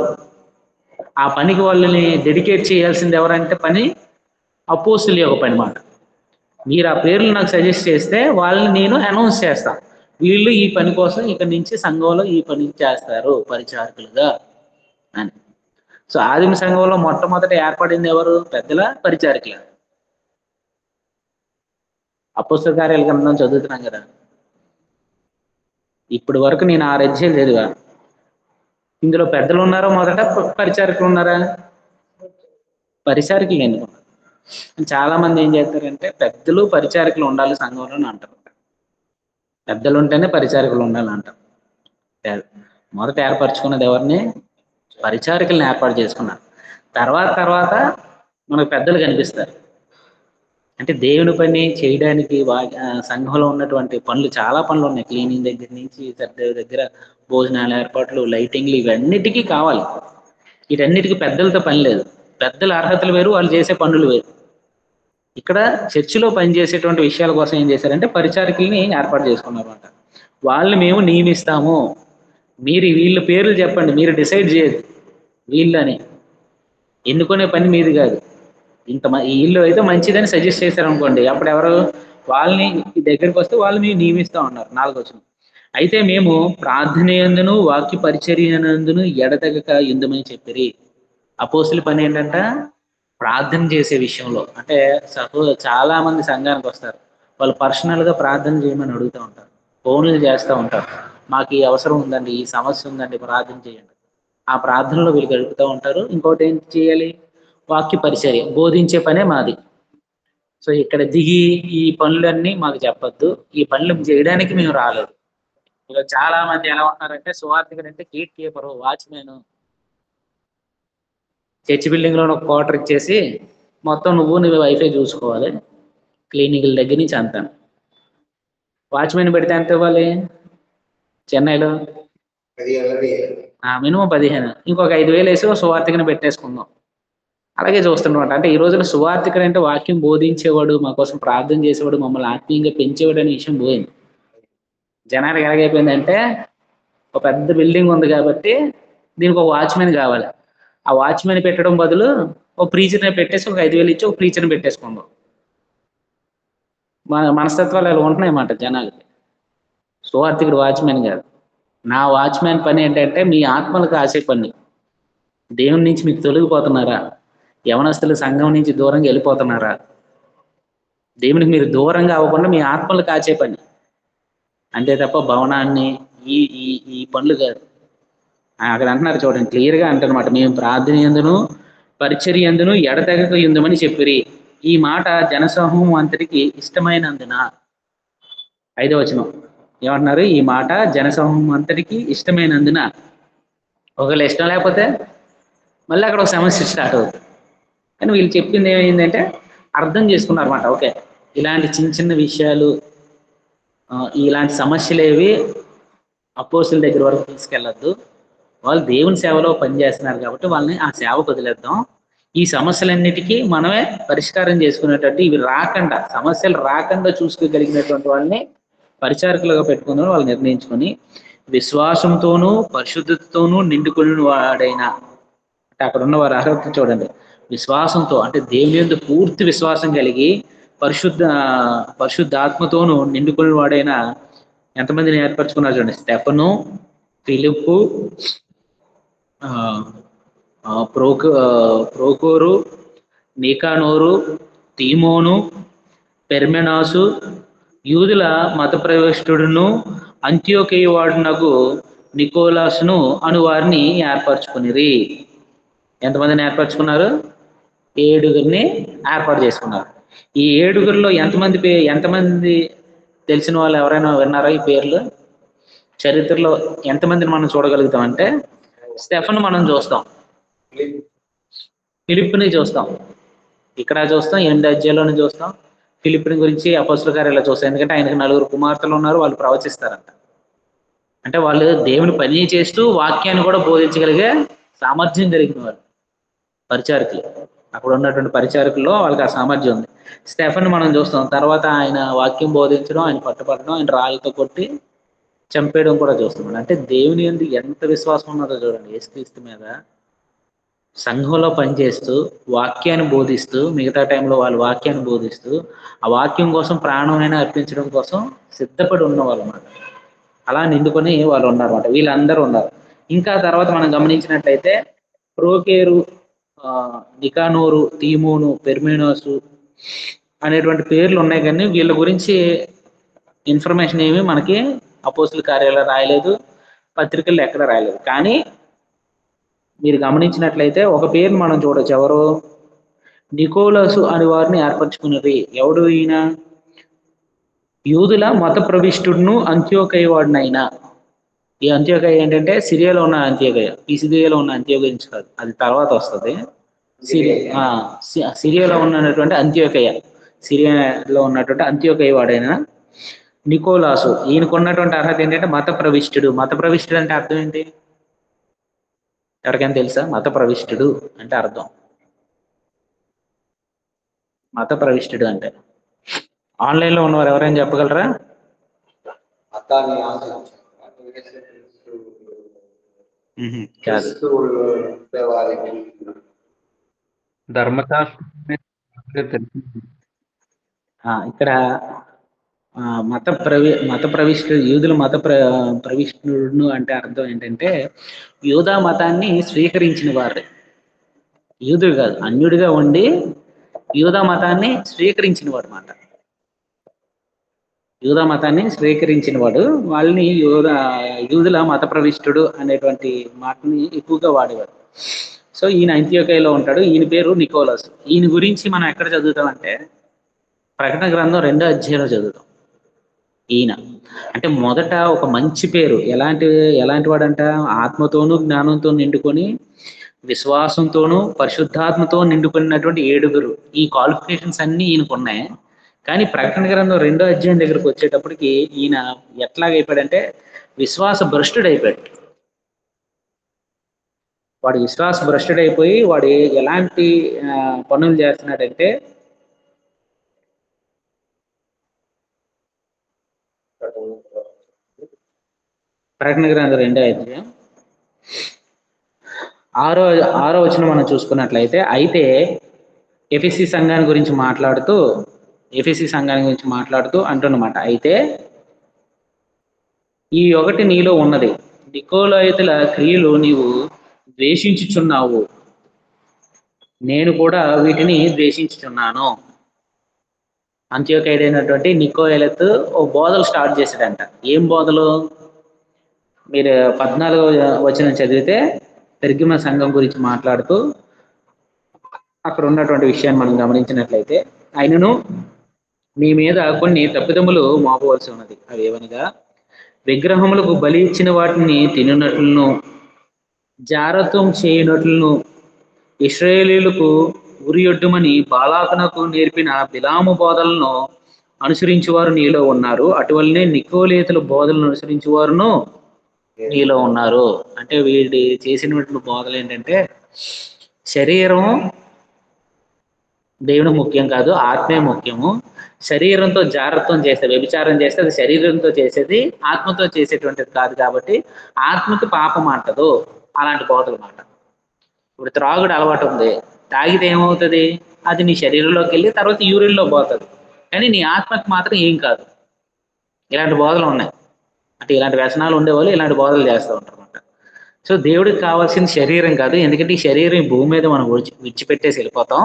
ఆ పనికి వాళ్ళని డెడికేట్ చేయాల్సింది ఎవరంటే పని అపోస్తుల యొక్క పని మాట. మీరు ఆ పేర్లు నాకు సజెస్ట్ చేస్తే వాళ్ళని నేను అనౌన్స్ చేస్తాను, వీళ్ళు ఈ పని కోసం ఇక్కడి నుంచి సంఘంలో ఈ పని చేస్తారు పరిచారకులుగా అని. సో ఆదిమ సంఘంలో మొట్టమొదట ఏర్పడింది ఎవరు? పెద్దల, పరిచారకుల. అపోస్తల కార్యాల గ్రంథం చదువుతున్నాం కదా, ఇప్పటి వరకు నేను 6 అధ్యాయాలు చదివా. ఇందులో పెద్దలు ఉన్నారా మొదట, పరిచారకులు ఉన్నారా? పరిచారకులు ఎన్నుకున్నారు. చాలా మంది ఏం చేస్తారంటే పెద్దలు పరిచారకులు ఉండాలి సంఘంలో అని అంటారు. పెద్దలు ఉంటేనే పరిచారకులు ఉండాలి అంటారు. మొదట ఏర్పరచుకున్నది ఎవరిని? పరిచారకులను ఏర్పాటు చేసుకున్నారు. తర్వాత మనకు పెద్దలు కనిపిస్తారు. అంటే దేవుని పని చేయడానికి సంఘంలో ఉన్నటువంటి పనులు, చాలా పనులు ఉన్నాయి. క్లీనింగ్ దగ్గర నుంచి దగ్గర భోజనాల ఏర్పాట్లు, లైటింగ్లు, ఇవన్నిటికీ కావాలి. వీటన్నిటికీ పెద్దలతో పని లేదు. పెద్దల అర్హతలు వేరు, వాళ్ళు చేసే పనులు వేరు. ఇక్కడ చర్చిలో పనిచేసేటువంటి విషయాల కోసం ఏం చేశారంటే పరిచారకుల్ని ఏర్పాటు చేసుకున్నారు అన్నమాట. వాళ్ళని మేము నియమిస్తాము, మీరు వీళ్ళ పేర్లు చెప్పండి, మీరు డిసైడ్ చేయదు వీళ్ళని, ఎన్నుకునే పని మీది కాదు. ఈ ఇల్లు అయితే మంచిదని సజెస్ట్ చేశారు అనుకోండి, అప్పుడు ఎవరు? వాళ్ళని దగ్గరికి వస్తే వాళ్ళు మేము నియమిస్తూ ఉన్నారు. 4వ వచనం, అయితే మేము ప్రార్థనయందును వాక్య పరిచర్యనందును ఎడతెగక యుద్ధమని చెప్పిరి. అపోస్తుల పని ఏంటంట? ప్రార్థన చేసే విషయంలో అంటే చాలా మంది సంఘానికి వస్తారు, వాళ్ళు పర్సనల్ గా ప్రార్థన చేయమని అడుగుతూ ఉంటారు, ఫోన్లు చేస్తూ ఉంటారు, మాకు ఈ అవసరం ఉందండి, ఈ సమస్య ఉందండి, ప్రార్థన చేయండి. ఆ ప్రార్థనలో వీళ్ళు గడుపుతూ ఉంటారు. ఇంకోటి ఏం చేయాలి, వాక్య పరిచర్య, బోధించే పనే మాది. సో ఇక్కడ దిగి ఈ పనులన్నీ మాకు చెప్పొద్దు, ఈ పనులు చేయడానికి మేము రాలేదు. ఇలా చాలా మంది ఎలా ఉన్నారంటే సువార్థికుడు అంటే gate keeper, watchmen, church building లో ఒక క్వార్టర్ ఇచ్చేసి మొత్తం నువ్వు వైఫై చూసుకోవాలి, క్లీనింగ్ల దగ్గర నుంచి అంతా. వాచ్మెన్ పెడితే ఎంత ఇవ్వాలి చెన్నైలో? 10 మినిమం 15, ఇంకొక 5,000 వేసి సువార్థికని పెట్టేసుకుందాం. అలాగే చూస్తున్నమాట. అంటే ఈ రోజున సువార్థికుడు అంటే వాక్యం బోధించేవాడు, మా కోసం ప్రార్థన చేసేవాడు, మమ్మల్ని ఆత్మీయంగా పెంచేవాడు అనే విషయం పోయింది. జనానికి ఎలాగైపోయిందంటే ఒక పెద్ద బిల్డింగ్ ఉంది కాబట్టి దీనికి ఒక వాచ్మెన్ కావాలి, ఆ వాచ్మెన్ పెట్టడం బదులు ఒక ప్రీచర్ని పెట్టేసి ఒక 5,000 ఇచ్చి ఒక ప్రీచర్ని పెట్టేసుకుందాం. మనస్తత్వాలు అలా ఉంటున్నాయన్నమాట జనాలకి. సువార్థికుడు వాచ్మెన్ కాదు. నా వాచ్మెన్ పని ఏంటంటే మీ ఆత్మలకు ఆసే పని. దేవుని నుంచి మీకు తొలగిపోతున్నారా? యవనస్తులు సంఘం నుంచి దూరంగా వెళ్ళిపోతున్నారా? దేవునికి మీరు దూరంగా అవ్వకుండా మీ ఆత్మలు కాచే పని అంతే తప్ప భవనాన్ని ఈ ఈ ఈ పనులు కాదు. అక్కడ అంటున్నారు చూడండి, క్లియర్గా అంటారన్నమాట, మేము ప్రార్థన యందును పరిచర్య యందును ఎడతెగక యుందమని చెప్పిరి. ఈ మాట జనసమూహం అంతటికి ఇష్టమైనందున. 5వ వచనం ఏమంటున్నారు? ఈ మాట జనసమూహం అంతటికి ఇష్టమైనందున. ఒకవేళ ఇష్టం లేకపోతే మళ్ళీ అక్కడ ఒక సమస్య స్టార్ట్ అవుతుంది. కానీ వీళ్ళు చెప్పింది ఏమైందంటే అర్థం చేసుకున్నారు అన్నమాట. ఓకే, ఇలాంటి చిన్న చిన్న విషయాలు, ఇలాంటి సమస్యలు ఏవి అపోస్తుల దగ్గర వరకు తీసుకెళ్లొద్దు, వాళ్ళు దేవుని సేవలో పనిచేస్తున్నారు కాబట్టి వాళ్ళని ఆ సేవకు వదిలేద్దాం, ఈ సమస్యలన్నిటికీ మనమే పరిష్కారం చేసుకునేటట్టు ఇవి రాకుండా, సమస్యలు రాకుండా చూసుకోగలిగినటువంటి వాళ్ళని పరిచారకులుగా పెట్టుకుని వాళ్ళు నిర్ణయించుకొని విశ్వాసంతోనూ పరిశుద్ధతతోనూ నిండుకుని వాడైన, అంటే అక్కడ ఉన్న వారి అర్హత చూడండి, విశ్వాసంతో అంటే దేవుని యందు పూర్తి విశ్వాసం కలిగి పరిశుద్ధాత్మతోనూ నిండుకుని వాడైన ఎంతమందిని ఏర్పరచుకున్నారు చూడండి. స్టెఫను, ఫిలిప్పు, ప్రోకోరు, నికానోరు, తీమోను, పెర్మెనాసు, యూదుల మత ప్రవేశుడును అంత్యోకయ వాడునకు నికోలాసును అను వారిని ఏర్పరచుకునిరి. ఎంతమందిని ఏర్పరచుకున్నారు? 7గురిని ఏర్పాటు చేసుకున్నారు. ఈ 7గురిలో ఎంతమంది తెలిసిన వాళ్ళు ఎవరైనా విన్నారా ఈ పేర్లు? చరిత్రలో ఎంతమందిని మనం చూడగలుగుతాం అంటే స్టెఫన్ మనం చూస్తాం, ఫిలిప్ని చూస్తాం, ఇక్కడ చూస్తాం, 8 అధ్యాయంలోనే చూస్తాం. ఫిలిప్ని గురించి అపోస్తల కార్యాల్లో చూస్తాం, ఎందుకంటే ఆయనకు 4 కుమార్తెలు ఉన్నారు, వాళ్ళు ప్రవచిస్తారంట. అంటే వాళ్ళు దేవుని పని చేస్తూ వాక్యాన్ని కూడా బోధించగలిగే సామర్థ్యం కలిగిన వాళ్ళు పరిచారకులు. అక్కడ ఉన్నటువంటి పరిచారకుల్లో వాళ్ళకి ఆ సామర్థ్యం ఉంది. స్టెఫన్ మనం చూస్తాం, తర్వాత ఆయన వాక్యం బోధించడం, ఆయన పట్టుపడడం, ఆయన రాళ్ళతో కొట్టి చంపేయడం కూడా చూస్తున్నాడు. అంటే దేవుని యందు ఎంత విశ్వాసం ఉన్నదో చూడండి. యేసుక్రీస్తు మీద సంఘంలో పనిచేస్తూ వాక్యాన్ని బోధిస్తూ, మిగతా టైంలో వాళ్ళు వాక్యాన్ని బోధిస్తూ ఆ వాక్యం కోసం ప్రాణమైనా అర్పించడం కోసం సిద్ధపడి ఉన్నవాళ్ళు అన్నమాట. అలా నిండుకొని వాళ్ళు ఉన్నారన్నమాట. వీళ్ళందరూ ఉన్నారు. ఇంకా తర్వాత మనం గమనించినట్లయితే ప్రోకేరు, నికానోరు, తీమోను, పెర్మెనాసు అనేటువంటి పేర్లు ఉన్నాయి, కానీ వీళ్ళ గురించి ఇన్ఫర్మేషన్ ఏమి మనకి అపోస్తల కార్యాలయాల్లో రాయలేదు, పత్రికల్లో ఎక్కడ రాయలేదు. కానీ మీరు గమనించినట్లయితే ఒక పేరును మనం చూడొచ్చు. ఎవరు? నికోలసు అని వారిని ఏర్పరచుకున్నది. ఎవడు ఈయన? యూదుల మత ప్రవిష్టుడును అంత్యోకయ వాడినైనా. ఈ అంత్యోకయ ఏంటంటే సిరియాలో ఉన్న అంత్యోకయ, ఈ సిరియాలో ఉన్న అంత్యోకయ నుంచి కాదు, అది తర్వాత వస్తుంది. సిరియాలో ఉన్నటువంటి అంత్యోకయ, సిరియాలో ఉన్నటువంటి అంత్యోకయ వాడైన నికోలాసు. ఈయనకు ఉన్నటువంటి అర్హత ఏంటంటే మత ప్రవిష్టుడు. మత ప్రవిష్టుడు అంటే అర్థం ఏంటి? ఎవరికైనా తెలుసా? మత ప్రవిష్టుడు అంటే అర్థం, మత ప్రవిష్టుడు అంటే ఆన్లైన్లో ఉన్నవారు ఎవరైనా చెప్పగలరా? మతాన్ని కాదు, ధర్మశాస్త్రం. ఇక్కడ మత ప్రవిష్టుడు, యూదుల ప్రవిష్టుడు అంటే అర్థం ఏంటంటే యూదా మతాన్ని స్వీకరించిన వారు. యూదుడు కాదు, అన్యుడిగా ఉండి యూదా మతాన్ని స్వీకరించిన వాడు అన్నమాట. యూదా మతాన్ని స్వీకరించిన వాడు, వాళ్ళని యూదుల మత ప్రవిష్టుడు అనేటువంటి మాటని ఎక్కువగా వాడేవాడు. సో ఈయన అంత్యోకయలో ఉంటాడు. ఈయన పేరు నికోలస్. ఈయన గురించి మనం ఎక్కడ చదువుతామంటే ప్రకటన గ్రంథం 2వ అధ్యాయంలో చదువుతాం. ఈయన అంటే మొదట ఒక మంచి పేరు, ఎలాంటి వాడంట, ఆత్మతోనూ జ్ఞానంతో నిండుకొని విశ్వాసంతోనూ పరిశుద్ధాత్మతో నిండుకున్నటువంటి 7 ఈ క్వాలిఫికేషన్స్ అన్ని ఈయనకు ఉన్నాయి. కానీ ప్రకటన గ్రంథం 2వ అధ్యాయం దగ్గరకు వచ్చేటప్పటికి ఈయన ఎట్లాగైపోయాడంటే విశ్వాస భ్రష్టుడైపోయాడు. వాడు విశ్వాస భ్రష్టుడైపోయి వాడు ఎలాంటి పనులు చేస్తున్నాడంటే ప్రకటన గ్రంథం 2వ అధ్యాయం 6వ వచనం మనం చూసుకున్నట్లయితే, అయితే ఎఫెసీ సంఘాన్ని గురించి మాట్లాడుతూ అంటున్నమాట, అయితే ఈ ఒకటి నీలో ఉన్నది, నికోలాయితుల క్రియలు నీవు ద్వేషించుచున్నావు, నేను కూడా వీటిని ద్వేషించుచున్నాను. అంత్యోకయుడైనటువంటి నికోలైతు ఓ బోధలు స్టార్ట్ చేశాడంట. ఏం బోధలు? మీరు 14వ వచనం చదివితే పెర్గమ సంఘం గురించి మాట్లాడుతూ అక్కడ ఉన్నటువంటి విషయాన్ని మనం గమనించినట్లయితే, ఆయనను మీ మీద కొన్ని తప్పిదములు మోపవలసి ఉన్నది. అవి ఏవనగా, విగ్రహములకు బలి ఇచ్చిన వాటిని తినునట్లును, జారత్వం చేయనట్లును, ఇశ్రాయేలీయులకు ఉరియొడ్డుమని బాలాకునకు నేర్పిన బిలాము బోధలను అనుసరించేవారు నీలో ఉన్నారు. అటువలనే నికోలేతుల బోధలను అనుసరించేవారును నీలో ఉన్నారు. అంటే వీడి చేసినటువంటి బోధలు ఏంటంటే శరీరం దేవుని ముఖ్యం కాదు, ఆత్మే ముఖ్యము. శరీరంతో జాగ్రత్తం చేస్తే, వ్యభిచారం చేస్తే అది శరీరంతో చేసేది, ఆత్మతో చేసేటువంటిది కాదు. కాబట్టి ఆత్మకి పాపం అంటదు. అలాంటి బోధలు మాట. ఇప్పుడు త్రాగుడు అలవాటు ఉంది, తాగితే ఏమవుతుంది? అది నీ శరీరంలోకి వెళ్ళి తర్వాత యూరిన్లో పోతుంది, కానీ నీ ఆత్మకి మాత్రం ఏం కాదు. ఇలాంటి బోధలు ఉన్నాయి. అంటే ఇలాంటి వ్యసనాలు ఉండేవాళ్ళు ఇలాంటి బోధలు చేస్తూ ఉంటారు అన్నమాట. సో దేవుడికి కావాల్సింది శరీరం కాదు, ఎందుకంటే ఈ శరీరం భూమి మీద మనం విడిచిపెట్టేసి వెళ్ళిపోతాం.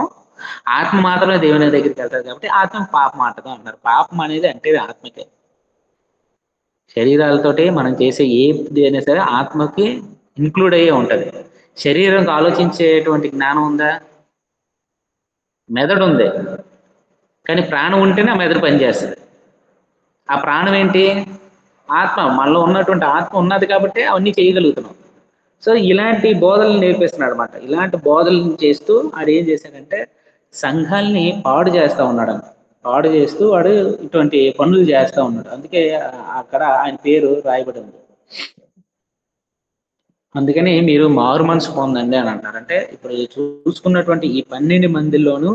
ఆత్మ మాత్రమే దేవుని దగ్గరికి వెళ్తారు. కాబట్టి ఆత్మ పాపం అంటదు అంటారు. పాపం అనేది అంటే ఆత్మకే. శరీరాలతోటి మనం చేసే ఏది అయినా సరే ఆత్మకి ఇన్క్లూడ్ అయ్యే ఉంటది. శరీరంకి ఆలోచించేటువంటి జ్ఞానం ఉందా? మెదడు ఉంది, కానీ ప్రాణం ఉంటేనే ఆ మెదడు పనిచేస్తుంది. ఆ ప్రాణం ఏంటి? ఆత్మ. మనలో ఉన్నటువంటి ఆత్మ ఉన్నది కాబట్టి అవన్నీ చేయగలుగుతున్నాం. సో ఇలాంటి బోధనలు నేర్పిస్తున్నాడు అనమాట. ఇలాంటి బోధనలు చేస్తూ వాడు ఏం చేశాడంటే సంఘాల్ని పాడు చేస్తూ ఉన్నాడు. పాడు చేస్తూ వాడు ఇటువంటి పనులు చేస్తూ ఉన్నాడు. అందుకే అక్కడ ఆయన పేరు రాయబడి ఉంది. అందుకని మీరు మారు మనసు పొందండి అని అంటారు. అంటే ఇప్పుడు చూసుకున్నటువంటి ఈ 12 మందిలోనూ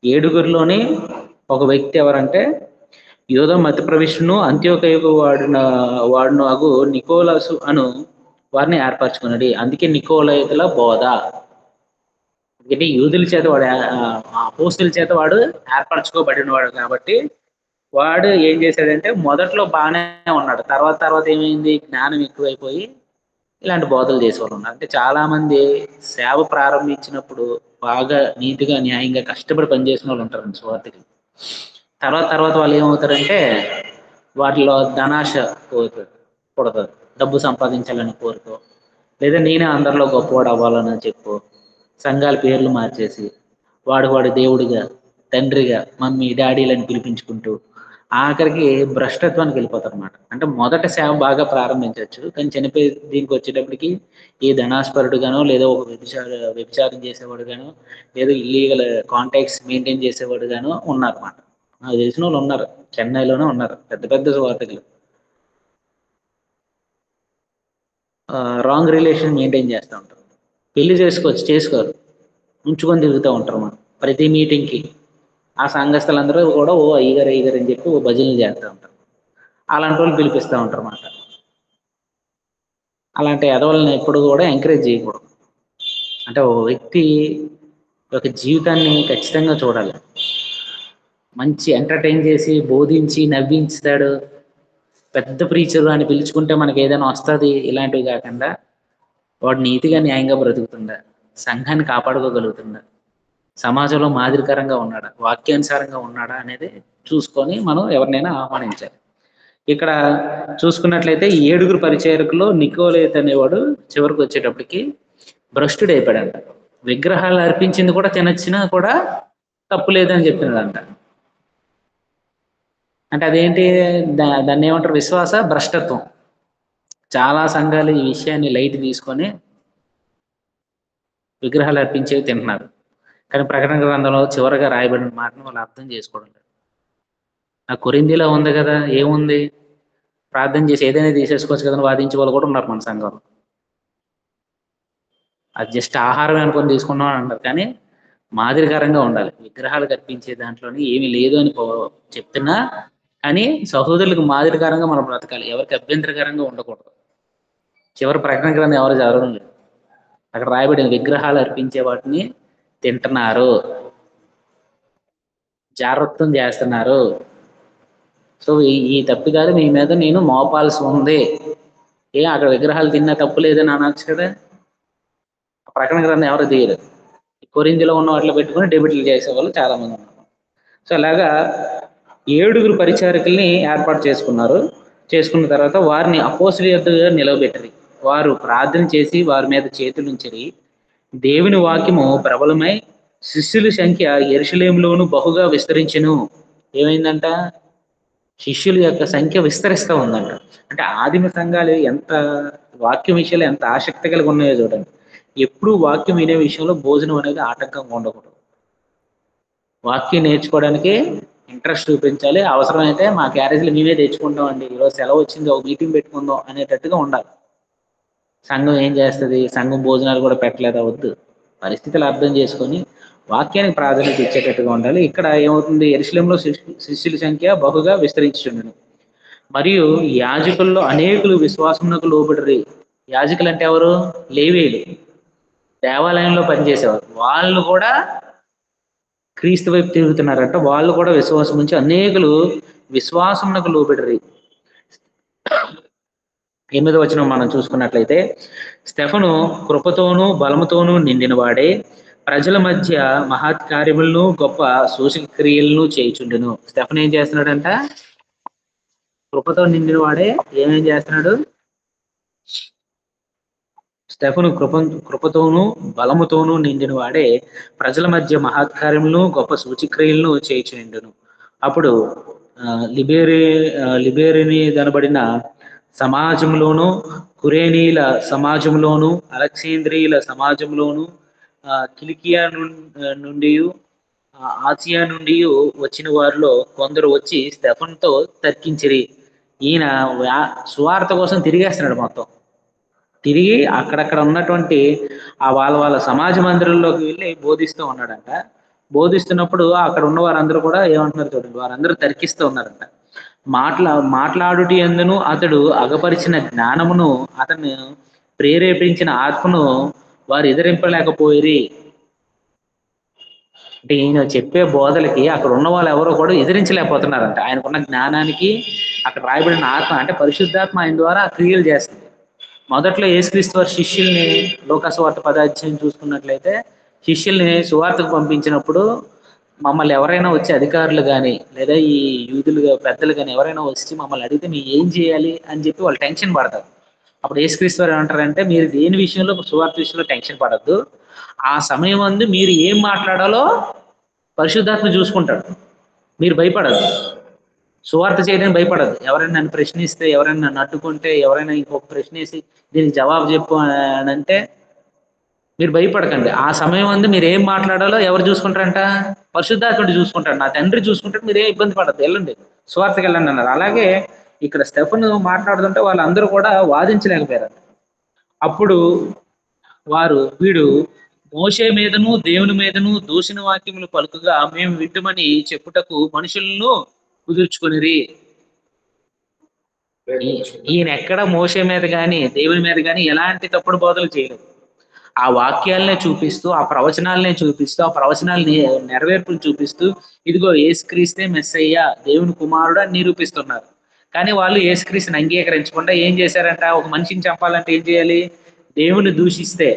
7 ఒక వ్యక్తి ఎవరంటే యూదా మత ప్రవిష్టును అంత్యోకయకు వాడును అగు నికోలసు అను వారిని ఏర్పరచుకున్నాడు. అందుకే నికోలైతుల బోధ. ఎందుకంటే యూదుల చేత వాడు, అపోస్తుల చేత వాడు ఏర్పరచుకోబడిన వాడు కాబట్టి వాడు ఏం చేశాడంటే మొదట్లో బాగానే ఉన్నాడు, తర్వాత ఏమైంది? జ్ఞానం ఎక్కువైపోయి ఇలాంటి బోధలు చేసేవాళ్ళు ఉన్నారు. అంటే చాలా మంది సేవ ప్రారంభించినప్పుడు బాగా నీతిగా న్యాయంగా కష్టపడి పనిచేసిన వాళ్ళు ఉంటారండి స్వార్థకి. తర్వాత వాళ్ళు ఏమవుతారంటే వాటిలో ధనాశ పుడతారు, డబ్బు సంపాదించాలని కోరుకో, లేదా నేనే అందరిలో గొప్పవాడు అవ్వాలని చెప్పు సంఘాల పేర్లు మార్చేసి వాడు దేవుడిగా, తండ్రిగా, మమ్మీ డాడీలని పిలిపించుకుంటూ ఆఖరికి భ్రష్టత్వానికి వెళ్ళిపోతారు అనమాట. అంటే మొదట సేవ బాగా ప్రారంభించవచ్చు, కానీ చనిపోయి దీనికి వచ్చేటప్పటికి ఈ ధనాస్పరుడు గానో, లేదా ఒక వ్యభిచారం చేసేవాడు గానో, లేదా ఇల్లీగల్ కాంటాక్ట్స్ మెయింటైన్ చేసేవాడు గానో ఉన్నారన్నమాట. నాకు తెలిసిన వాళ్ళు ఉన్నారు, చెన్నైలోనే ఉన్నారు పెద్ద సువార్థకులు. రాంగ్ రిలేషన్ మెయింటైన్ చేస్తూ ఉంటారు. పెళ్లి చేసుకోరు, ఉంచుకొని తిరుగుతూ ఉంటారు మనం ప్రతి మీటింగ్కి. ఆ సంఘస్థలందరూ కూడా ఓ అయ్యగారు అని చెప్పి ఓ భజనలు చేస్తూ ఉంటారు. అలాంటి వాళ్ళు పిలిపిస్తూ ఉంటారు అన్నమాట. అలాంటి ఎదవల్ని ఎప్పుడు కూడా ఎంకరేజ్ చేయకూడదు. అంటే ఓ వ్యక్తి యొక్క జీవితాన్ని ఖచ్చితంగా చూడాలి. మంచి ఎంటర్టైన్ చేసి బోధించి నవ్వించుతాడు, పెద్ద ప్రీచర్ అని పిలుచుకుంటే మనకి ఏదైనా వస్తుంది, ఇలాంటివి కాకుండా వాడు నీతిగా న్యాయంగా బ్రతుకుతుందా, సంఘాన్ని కాపాడుకోగలుగుతుందా, సమాజంలో మాదిరికరంగా ఉన్నాడా, వాక్యానుసారంగా ఉన్నాడా అనేది చూసుకొని మనం ఎవరినైనా ఆహ్వానించాలి. ఇక్కడ చూసుకున్నట్లయితే ఈ 7 పరిచారకుల్లో నికోలేత్ అనేవాడు చివరికి వచ్చేటప్పటికి భ్రష్టుడైపోయాడంట. విగ్రహాలు అర్పించింది కూడా తినచ్చినా కూడా తప్పు లేదని చెప్పినాడంట. అంటే అదేంటి, దాన్ని ఏమంటారు, విశ్వాస భ్రష్టత్వం. చాలా సంఘాలు ఈ విషయాన్ని లైట్ తీసుకొని విగ్రహాలు అర్పించేవి తింటున్నారు. కానీ ప్రకటన గ్రంథంలో చివరిగా రాయబడిన మాటను వాళ్ళు అర్థం చేసుకోవడం లేదు. ఆ కొరింథీలో ఉంది కదా, ఏముంది, ప్రార్థన చేసి ఏదైనా తీసేసుకోవచ్చు కదా వాదించే వాళ్ళు కూడా ఉన్నారు మన సంఘంలో. అది జస్ట్ ఆహారం అనుకొని తీసుకున్నాం అని అంటారు, కానీ మాదిరికరంగా ఉండాలి. విగ్రహాలు కల్పించే దాంట్లోని ఏమీ లేదు అని చెప్తున్నా, కానీ సహోదరులకు మాదిరికరంగా మనం బ్రతకాలి, ఎవరికి అభ్యంతరకరంగా ఉండకూడదు. చివరి ప్రకటన గ్రంథం ఎవరు చదవడం లేదు. అక్కడ రాయబడిన విగ్రహాలు అర్పించే వాటిని తింటున్నారు, జాగ్రత్తం చేస్తున్నారు. సో ఈ తప్పిదారు మీ మీద నేను మోపాల్సి ఉంది. అక్కడ విగ్రహాలు తిన్నా తప్పు లేదని అనొచ్చు కదా. ప్రకటన గ్రంథం ఎవరు తీయరు. కొరింథీలో ఉన్న వాటిలో పెట్టుకుని డెబిట్లు చేసేవాళ్ళు చాలా మంది ఉన్నారు. సో అలాగా 7 పరిచారకుల్ని ఏర్పాటు చేసుకున్న తర్వాత వారిని అపోస్తలుల యొద్దకు నిలవబెట్టిరి. వారు ప్రార్థన చేసి వారి మీద చేతులు ఉంచిరి. దేవుని వాక్యము ప్రబలమై శిష్యుల సంఖ్య యెరూషలేములోను బహుగా విస్తరించెను. ఏమైందంట, శిష్యుల యొక్క సంఖ్య విస్తరిస్తూ ఉందంట. అంటే ఆదిమ సంఘాలు ఎంత వాక్యం విషయంలో ఎంత ఆసక్తి కలిగి ఉన్నాయో చూడండి. ఎప్పుడు వాక్యం వినే విషయంలో భోజనం అనేది ఆటంకంగా ఉండకూడదు. వాక్యం నేర్చుకోవడానికి ఇంట్రెస్ట్ చూపించాలి. అవసరమైతే మా క్యారేజీలు మేమే తెచ్చుకుంటాం అండి, ఈరోజు సెలవు వచ్చింది ఒక మీటింగ్ పెట్టుకుందాం అనేటట్టుగా ఉండాలి. సంఘం ఏం చేస్తుంది, సంఘం భోజనాలు కూడా పెట్టలేదా, వద్దు. పరిస్థితులు అర్థం చేసుకొని వాక్యానికి ప్రాధాన్యత ఇచ్చేటట్టుగా ఉండాలి. ఇక్కడ ఏమవుతుంది, యెరూషలేములో శిష్యుల సంఖ్య బహుగా విస్తరించుచుండెను. మరియు యాజకుల్లో అనేకులు విశ్వాసమునకు లోబడిరి. యాజకులు అంటే ఎవరు, లేవీయులు, దేవాలయంలో పనిచేసేవారు. వాళ్ళు కూడా క్రీస్తు వైపు తిరుగుతున్నారంట. వాళ్ళు కూడా విశ్వాసం నుంచి అనేకులు విశ్వాసమునకు లోబడిరి. 8వ వచనం మనం చూసుకున్నట్లయితే, స్టెఫను కృపతోనూ బలముతోనూ నిండిన వాడే ప్రజల మధ్య మహత్కార్యములను గొప్ప సూచక క్రియలను చేయుచుండెను. స్టెఫన్ ఏం చేస్తున్నాడంట, కృపతో నిండిన వాడే ఏమేం చేస్తున్నాడు, స్టెఫను కృపతోనూ బలముతోనూ నిండిన వాడే ప్రజల మధ్య మహత్కార్యములను గొప్ప సూచక్రియలను చేయుచుండెను. అప్పుడు లిబేరిని అనబడిన సమాజంలోను, కురేనీల సమాజంలోను, అలెగ్జాంద్రియుల సమాజంలోను, కిలికియా నుండి, ఆసియా నుండి వచ్చిన వారిలో కొందరు వచ్చి స్టెఫన్తో తర్కించిరి. ఈయన సువార్త కోసం తిరిగేస్తున్నాడు. మొత్తం తిరిగి అక్కడక్కడ ఉన్నటువంటి వాళ్ళ సమాజ మందిరంలోకి వెళ్ళి బోధిస్తూ ఉన్నాడంట. బోధిస్తున్నప్పుడు అక్కడ ఉన్న వారందరూ కూడా ఏమంటున్నారు చూడండి, వారందరూ తర్కిస్తూ ఉన్నారంట. మాట్లాడుటి యందును అతడు అగపరిచిన జ్ఞానమును, అతను ప్రేరేపించిన ఆత్మను వారు ఎదిరింపలేకపోయిరి. అంటే ఈయన చెప్పే బోధలకి అక్కడ ఉన్న వాళ్ళు ఎవరో కూడా ఎదిరించలేకపోతున్నారంట. ఆయనకున్న జ్ఞానానికి అక్కడ రాయబడిన ఆత్మ అంటే పరిశుద్ధాత్మ ఆయన ద్వారా క్రియలు చేస్తుంది. మొదట్లో యేసుక్రీస్తు వారి శిష్యుల్ని లోకాసువార్త 10వ అధ్యాయం చూసుకున్నట్లయితే, శిష్యుల్ని సువార్తకు పంపించినప్పుడు మమ్మల్ని ఎవరైనా వచ్చి అధికారులు కానీ లేదా ఈ యూదులు పెద్దలు కానీ ఎవరైనా వచ్చి మమ్మల్ని అడిగితే మేము ఏం చేయాలి అని చెప్పి వాళ్ళు టెన్షన్ పడతారు. అప్పుడు యేసుక్రీస్తు వారు ఏమంటారంటే, మీరు దేని విషయంలో, సువార్త విషయంలో టెన్షన్ పడద్దు. ఆ సమయం అందు మీరు ఏం మాట్లాడాలో పరిశుద్ధాత్మ చూసుకుంటాడు. మీరు భయపడద్దు, సువార్త చేయడానికి భయపడద్దు. ఎవరైనా నన్ను ప్రశ్నిస్తే, ఎవరైనా నన్ను అడ్డుకుంటే, ఎవరైనా ఇంకొక ప్రశ్న వేసి దీనికి జవాబు చెప్పు అని అంటే మీరు భయపడకండి. ఆ సమయం అందు మీరు ఏం మాట్లాడాలో ఎవరు చూసుకుంటారంట, పరిశుద్ధాత్ముడు చూసుకుంటాడు, నా తండ్రి చూసుకుంటాడు. మీరు ఏం ఇబ్బంది పడద్దు, వెళ్ళండి, సువార్తకి వెళ్ళండి అన్నారు. అలాగే ఇక్కడ స్టెఫను మాట్లాడుతుంటే వాళ్ళందరూ కూడా వాదించలేకపోయారు. అప్పుడు వీడు మోషే మీదను దేవుని మీదను దూషణ వాక్యములు పలుకుగా మేము వింటుమని చెప్పుటకు మనుషులను కుదుర్చుకునిరి. ఈయన ఎక్కడ మోషే మీద కానీ దేవుని మీద కానీ ఎలాంటి తప్పుడు బోధలు చేయలేదు. ఆ వాక్యాలనే చూపిస్తూ, ఆ ప్రవచనాలనే చూపిస్తూ, ఆ ప్రవచనాలని నెరవేర్పులు చూపిస్తూ, ఇదిగో యేసుక్రీస్తే మెస్సయ్య, దేవుని కుమారుడు అని నిరూపిస్తున్నారు. కానీ వాళ్ళు యేసుక్రీస్తుని అంగీకరించకుండా ఏం చేశారంట, ఒక మనిషిని చంపాలంటే ఏం చేయాలి, దేవుని దూషిస్తే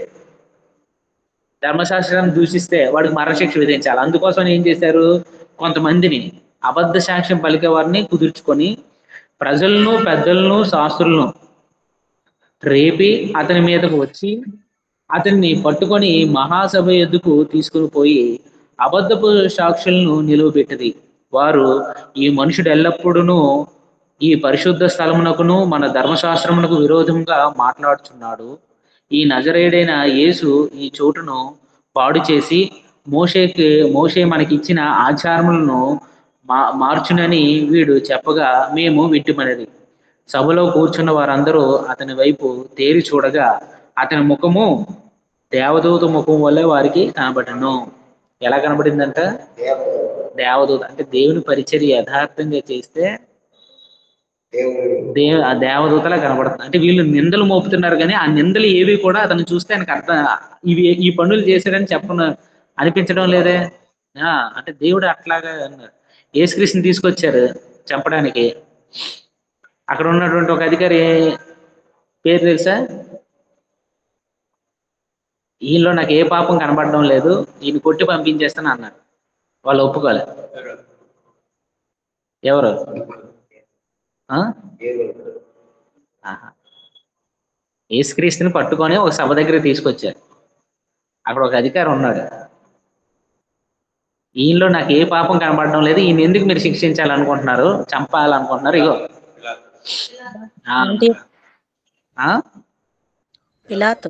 ధర్మశాస్త్రాన్ని దూషిస్తే వాడికి మరణశిక్ష విధించాలి. అందుకోసం ఏం చేశారు, కొంతమందిని అబద్ధ సాక్ష్యం పలికే వారిని కుదుర్చుకొని ప్రజలను, పెద్దలను, శాస్త్రులను రేపి అతని మీదకు వచ్చి అతన్ని పట్టుకొని మహాసభ ఎద్దుకు తీసుకుని పోయి అబద్ధపు సాక్షులను నిలువబెట్టింది. వారు ఈ మనుషుడు ఎల్లప్పుడూ ఈ పరిశుద్ధ స్థలమునకును మన ధర్మశాస్త్రమునకు విరోధంగా మాట్లాడుచున్నాడు. ఈ నజరేయుడైన యేసు ఈ చోటును పాడు చేసి మోషే మనకిచ్చిన ఆచారములను మార్చునని వీడు చెప్పగా మేము వింటిమనిది. సభలో కూర్చున్న వారందరూ అతని వైపు తేరి చూడగా అతని ముఖము దేవదూత ముఖం వల్లే వారికి కనబడను. ఎలా కనబడిందంట? దేవదూత అంటే దేవుని పరిచర్య యథార్థంగా చేస్తే ఆ దేవదూతలా కనబడుతుంది. అంటే వీళ్ళు నిందలు మోపుతున్నారు కానీ ఆ నిందలు ఏవి కూడా అతను చూస్తే ఆయనకు అర్థం ఈ పనులు చేశాడని అనిపించడం లేదే. అంటే దేవుడు అట్లాగా అన్నారు. యేసుక్రీస్తుని తీసుకొచ్చారు చంపడానికి. అక్కడ ఉన్నటువంటి ఒక అధికారి పేరు తెలుసా? ఈయనలో నాకు ఏ పాపం కనబడడం లేదు, ఈయన కొట్టి పంపించేస్తాను అన్నారు. వాళ్ళు ఒప్పుకోలే. ఎవరు? యేసుక్రీస్తుని పట్టుకొని ఒక సభ దగ్గర తీసుకొచ్చారు. అక్కడ ఒక అధికారి ఉన్నాడు. ఈయనలో నాకు ఏ పాపం కనబడడం లేదు, ఈయన ఎందుకు మీరు శిక్షించాలనుకుంటున్నారు, చంపాలనుకుంటున్నారు? ఇగో పిలాతు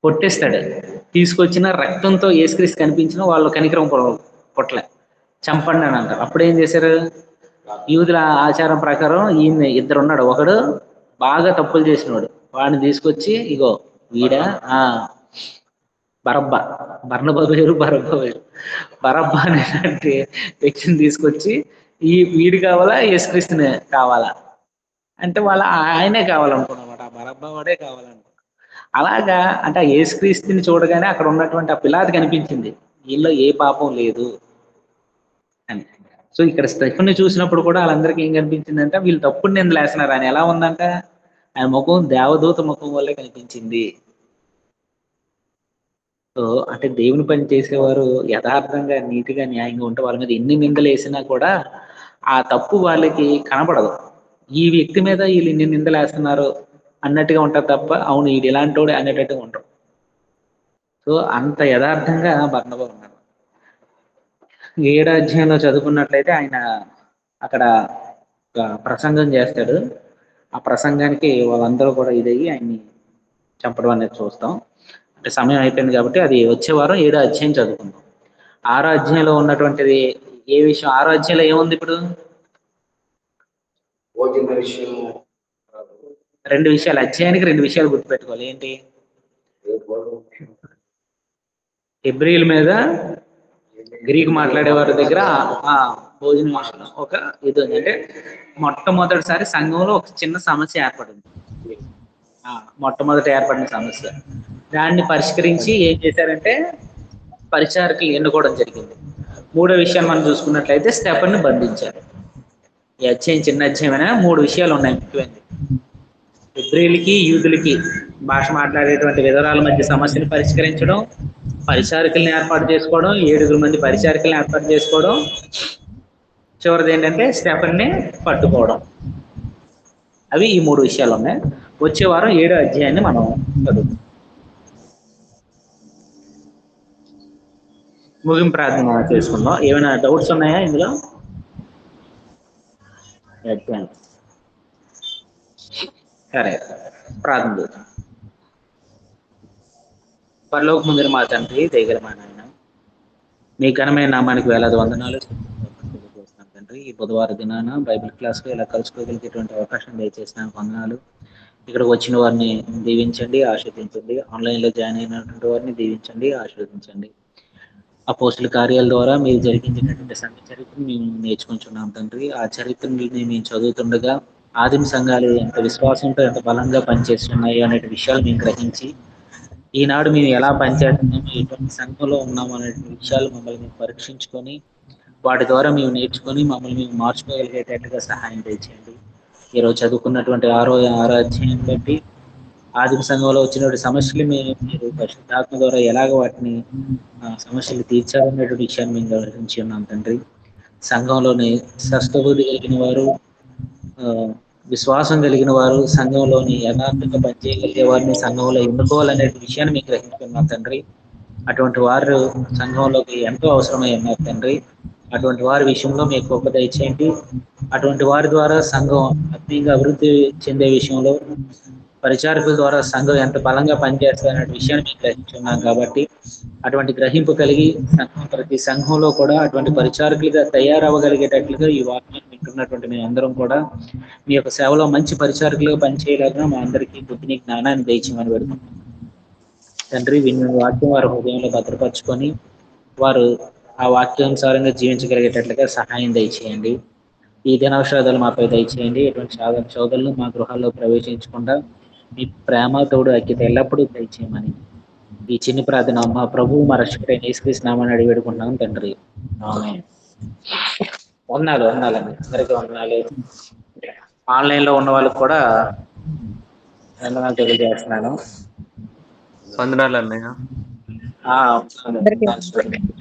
కొట్టేస్తాడు. తీసుకొచ్చిన రక్తంతో యేసుక్రీస్తు కనిపించిన వాళ్ళు కనికరం పుట్టలే, చంపండి అని అంటారు. అప్పుడు ఏం చేశారు? యూదుల ఆచారం ప్రకారం ఈయన ఇద్దరు ఉన్నాడు. ఒకడు బాగా తప్పులు చేసినవాడు, వాడిని తీసుకొచ్చి ఇగో వీడా బర్నబా వేరు బరబ్బా అనేటువంటి వ్యక్తిని తీసుకొచ్చి వీడు కావాలా యేసుక్రీస్తునే కావాలా అంటే వాళ్ళ ఆయనే కావాలనుకున్నమాట, ఆ బరబ్బా వాడే కావాలనుకున్నాడు. అలాగా అంటే ఆ యేసుక్రీస్తుని చూడగానే అక్కడ ఉన్నటువంటి ఆ పిలాతు కనిపించింది, వీళ్ళలో ఏ పాపం లేదు అని. సో ఇక్కడ స్టెఫెన్ని చూసినప్పుడు కూడా వాళ్ళందరికీ ఏం కనిపించిందంటే వీళ్ళు తప్పుడు నిందలు వేస్తున్నారు. ఆయన ఎలా ఉందంట? ఆయన ముఖం దేవదూత ముఖం వల్లే కనిపించింది. సో అంటే దేవుని పని చేసేవారు యథార్థంగా, నీతిగా, న్యాయంగా ఉంటే వాళ్ళ మీద ఎన్ని నిందలు వేసినా కూడా ఆ తప్పు వాళ్ళకి కనపడదు. ఈ వ్యక్తి మీద వీళ్ళు ఇన్ని నిందలు వేస్తున్నారు అన్నట్టుగా ఉంటారు తప్ప అవును వీడు ఇలాంటోడే అనేటట్టుగా ఉంటారు. సో అంత యథార్థంగా బర్నబా ఉన్నారు. 7వ అధ్యాయంలో చదువుకున్నట్లయితే ఆయన అక్కడ ప్రసంగం చేస్తాడు. ఆ ప్రసంగానికి వాళ్ళందరూ కూడా ఇదయ్యి ఆయన్ని చంపడం అనేది చూస్తాం. అంటే సమయం అయిపోయింది కాబట్టి అది వచ్చే వారం 7వ అధ్యాయం చదువుకుందాం. 6వ అధ్యాయంలో ఉన్నటువంటిది ఏ విషయం? 6వ అధ్యాయంలో ఏముంది? ఇప్పుడు 2 విషయాలు, అధ్యాయానికి 2 విషయాలు గుర్తుపెట్టుకోవాలి. ఏంటి? హెబ్రీల మీద గ్రీకు మాట్లాడే వారి దగ్గర భోజనం విషయంలో ఒక ఇది ఉంది. అంటే మొట్టమొదటిసారి సంఘంలో ఒక చిన్న సమస్య ఏర్పడింది. మొట్టమొదటి ఏర్పడిన సమస్య, దాన్ని పరిష్కరించి ఏం చేశారంటే పరిచారకులు ఎన్నుకోవడం జరిగింది. 3వ విషయాన్ని మనం చూసుకున్నట్లయితే స్టెఫెన్ని బంధించారు. ఈ అధ్యాయం చిన్న అధ్యాయమైనా 3 విషయాలు ఉన్నాయి ముఖ్యమైనది. హెబ్రీలకి, యూదులకి భాష మాట్లాడేటువంటి విధవరాల మధ్య సమస్యను పరిష్కరించడం, పరిచారకుల్ని ఏర్పాటు చేసుకోవడం, 7 మంది పరిచారకుల్ని ఏర్పాటు చేసుకోవడం, చివరిది ఏంటంటే స్టెఫెన్ని పట్టుకోవడం. అవి ఈ 3 విషయాలు ఉన్నాయి. వచ్చే వారం 7వ అధ్యాయాన్ని మనం చదువుతాం. ముగింపు ప్రార్థన చేసుకుందాం. ఏమైనా డౌట్స్ ఉన్నాయా ఇందులో? సరే, ప్రార్థన చేద్దాం. పరలోకమందున మా తండ్రి, దయగల మా నాయన, మీ ఘనమైన నామానికి వేలాది వందనాలు చేస్తాను తండ్రి. ఈ బుధవారం దినాన బైబిల్ క్లాస్లో ఇలా కలుసుకోగలిగేటువంటి అవకాశం దయచేసిన వందనాలు. ఇక్కడికి వచ్చిన వారిని దీవించండి, ఆశీర్వదించండి. ఆన్లైన్లో జాయిన్ అయినటువంటి వారిని దీవించండి, ఆశీర్వదించండి. అపోస్తుల కార్యాల ద్వారా మీరు జరిగించినటువంటి సంఘ చరిత్రను మేము నేర్చుకుంటున్నాం తండ్రి. ఆ చరిత్రని మేము చదువుతుండగా ఆదిమ సంఘాలు ఎంత విశ్వాసంతో ఎంత బలంగా పనిచేస్తున్నాయి అనే విషయాలు మేము గ్రహించి ఈనాడు మేము ఎలా పనిచేస్తున్నాము, ఎటువంటి సంఘంలో ఉన్నాము అనే విషయాలు మమ్మల్ని మేము పరీక్షించుకొని వాటి ద్వారా మేము నేర్చుకొని మమ్మల్ని మేము మార్చుకోగలిగేటట్టుగా సహాయం చేయండి. ఈరోజు చదువుకున్నటువంటి 6వ అధ్యాయం బట్టి ఆదిమ సంఘంలో వచ్చినటువంటి సమస్యలు మీరు పరిశుద్ధాత్మ ద్వారా ఎలాగ వాటిని సమస్యలు తీర్చాలనేటువంటి విషయాన్ని మేము గమనించి ఉన్నాం తండ్రి. సంఘంలోని స్వస్థబుద్ధి కలిగిన వారు, విశ్వాసం కలిగిన వారు, సంఘంలోని యథార్థంగా పనిచేయగలిగే వారిని సంఘంలో ఎన్నుకోవాలనే విషయాన్ని మీకు గ్రహించుకున్నాం తండ్రి. అటువంటి వారు సంఘంలోకి ఎంతో అవసరమై ఉన్నారు తండ్రి. అటువంటి వారి విషయంలో మీకు కృప దయచేయండి. అటువంటి వారి ద్వారా సంఘం ఆత్మీయంగా అభివృద్ధి చెందే విషయంలో పరిచారకుల ద్వారా సంఘం ఎంత బలంగా పనిచేస్తారనే విషయాన్ని మీకు గ్రహించున్నాం కాబట్టి అటువంటి గ్రహింపు కలిగి ప్రతి సంఘంలో కూడా అటువంటి పరిచారకులుగా తయారవ్వగలిగేటట్లుగా ఈ వాక్యాన్ని వింటున్నటువంటి మేము అందరం కూడా మీ యొక్క సేవలో మంచి పరిచారకులుగా పనిచేయలేక మా అందరికీ బుద్ధిని జ్ఞానాన్ని దయచేయమని పెడుతున్నాం తండ్రి. విన్న వాక్యం వారి హృదయంలో భద్రపరుచుకొని వారు ఆ వాక్యానుసారంగా జీవించగలిగేటట్లుగా సహాయం దయచేయండి. ఈ దినౌషధాలు మాపై దయచేయండి. ఎటువంటి శోధనలు మా గృహాల్లో ప్రవేశించకుండా మీ ప్రేమ తోడు ఐక్యత ఎల్లప్పుడూ దయచేయమని ఈ చిన్ని ప్రార్థన మా ప్రభువు మా రక్షకుడైన యేసుక్రీస్తు నామమున అడిగి వేడుకుంటున్నాం తండ్రి. ఆమేన్. వందనాలు వందనాలండి, అందరికీ వందనాలు. ఆన్లైన్ లో ఉన్న వాళ్ళకి కూడా వందనాలు తెలియజేస్తున్నాను. వందనాలు అన్నయ్య. వందనాలు.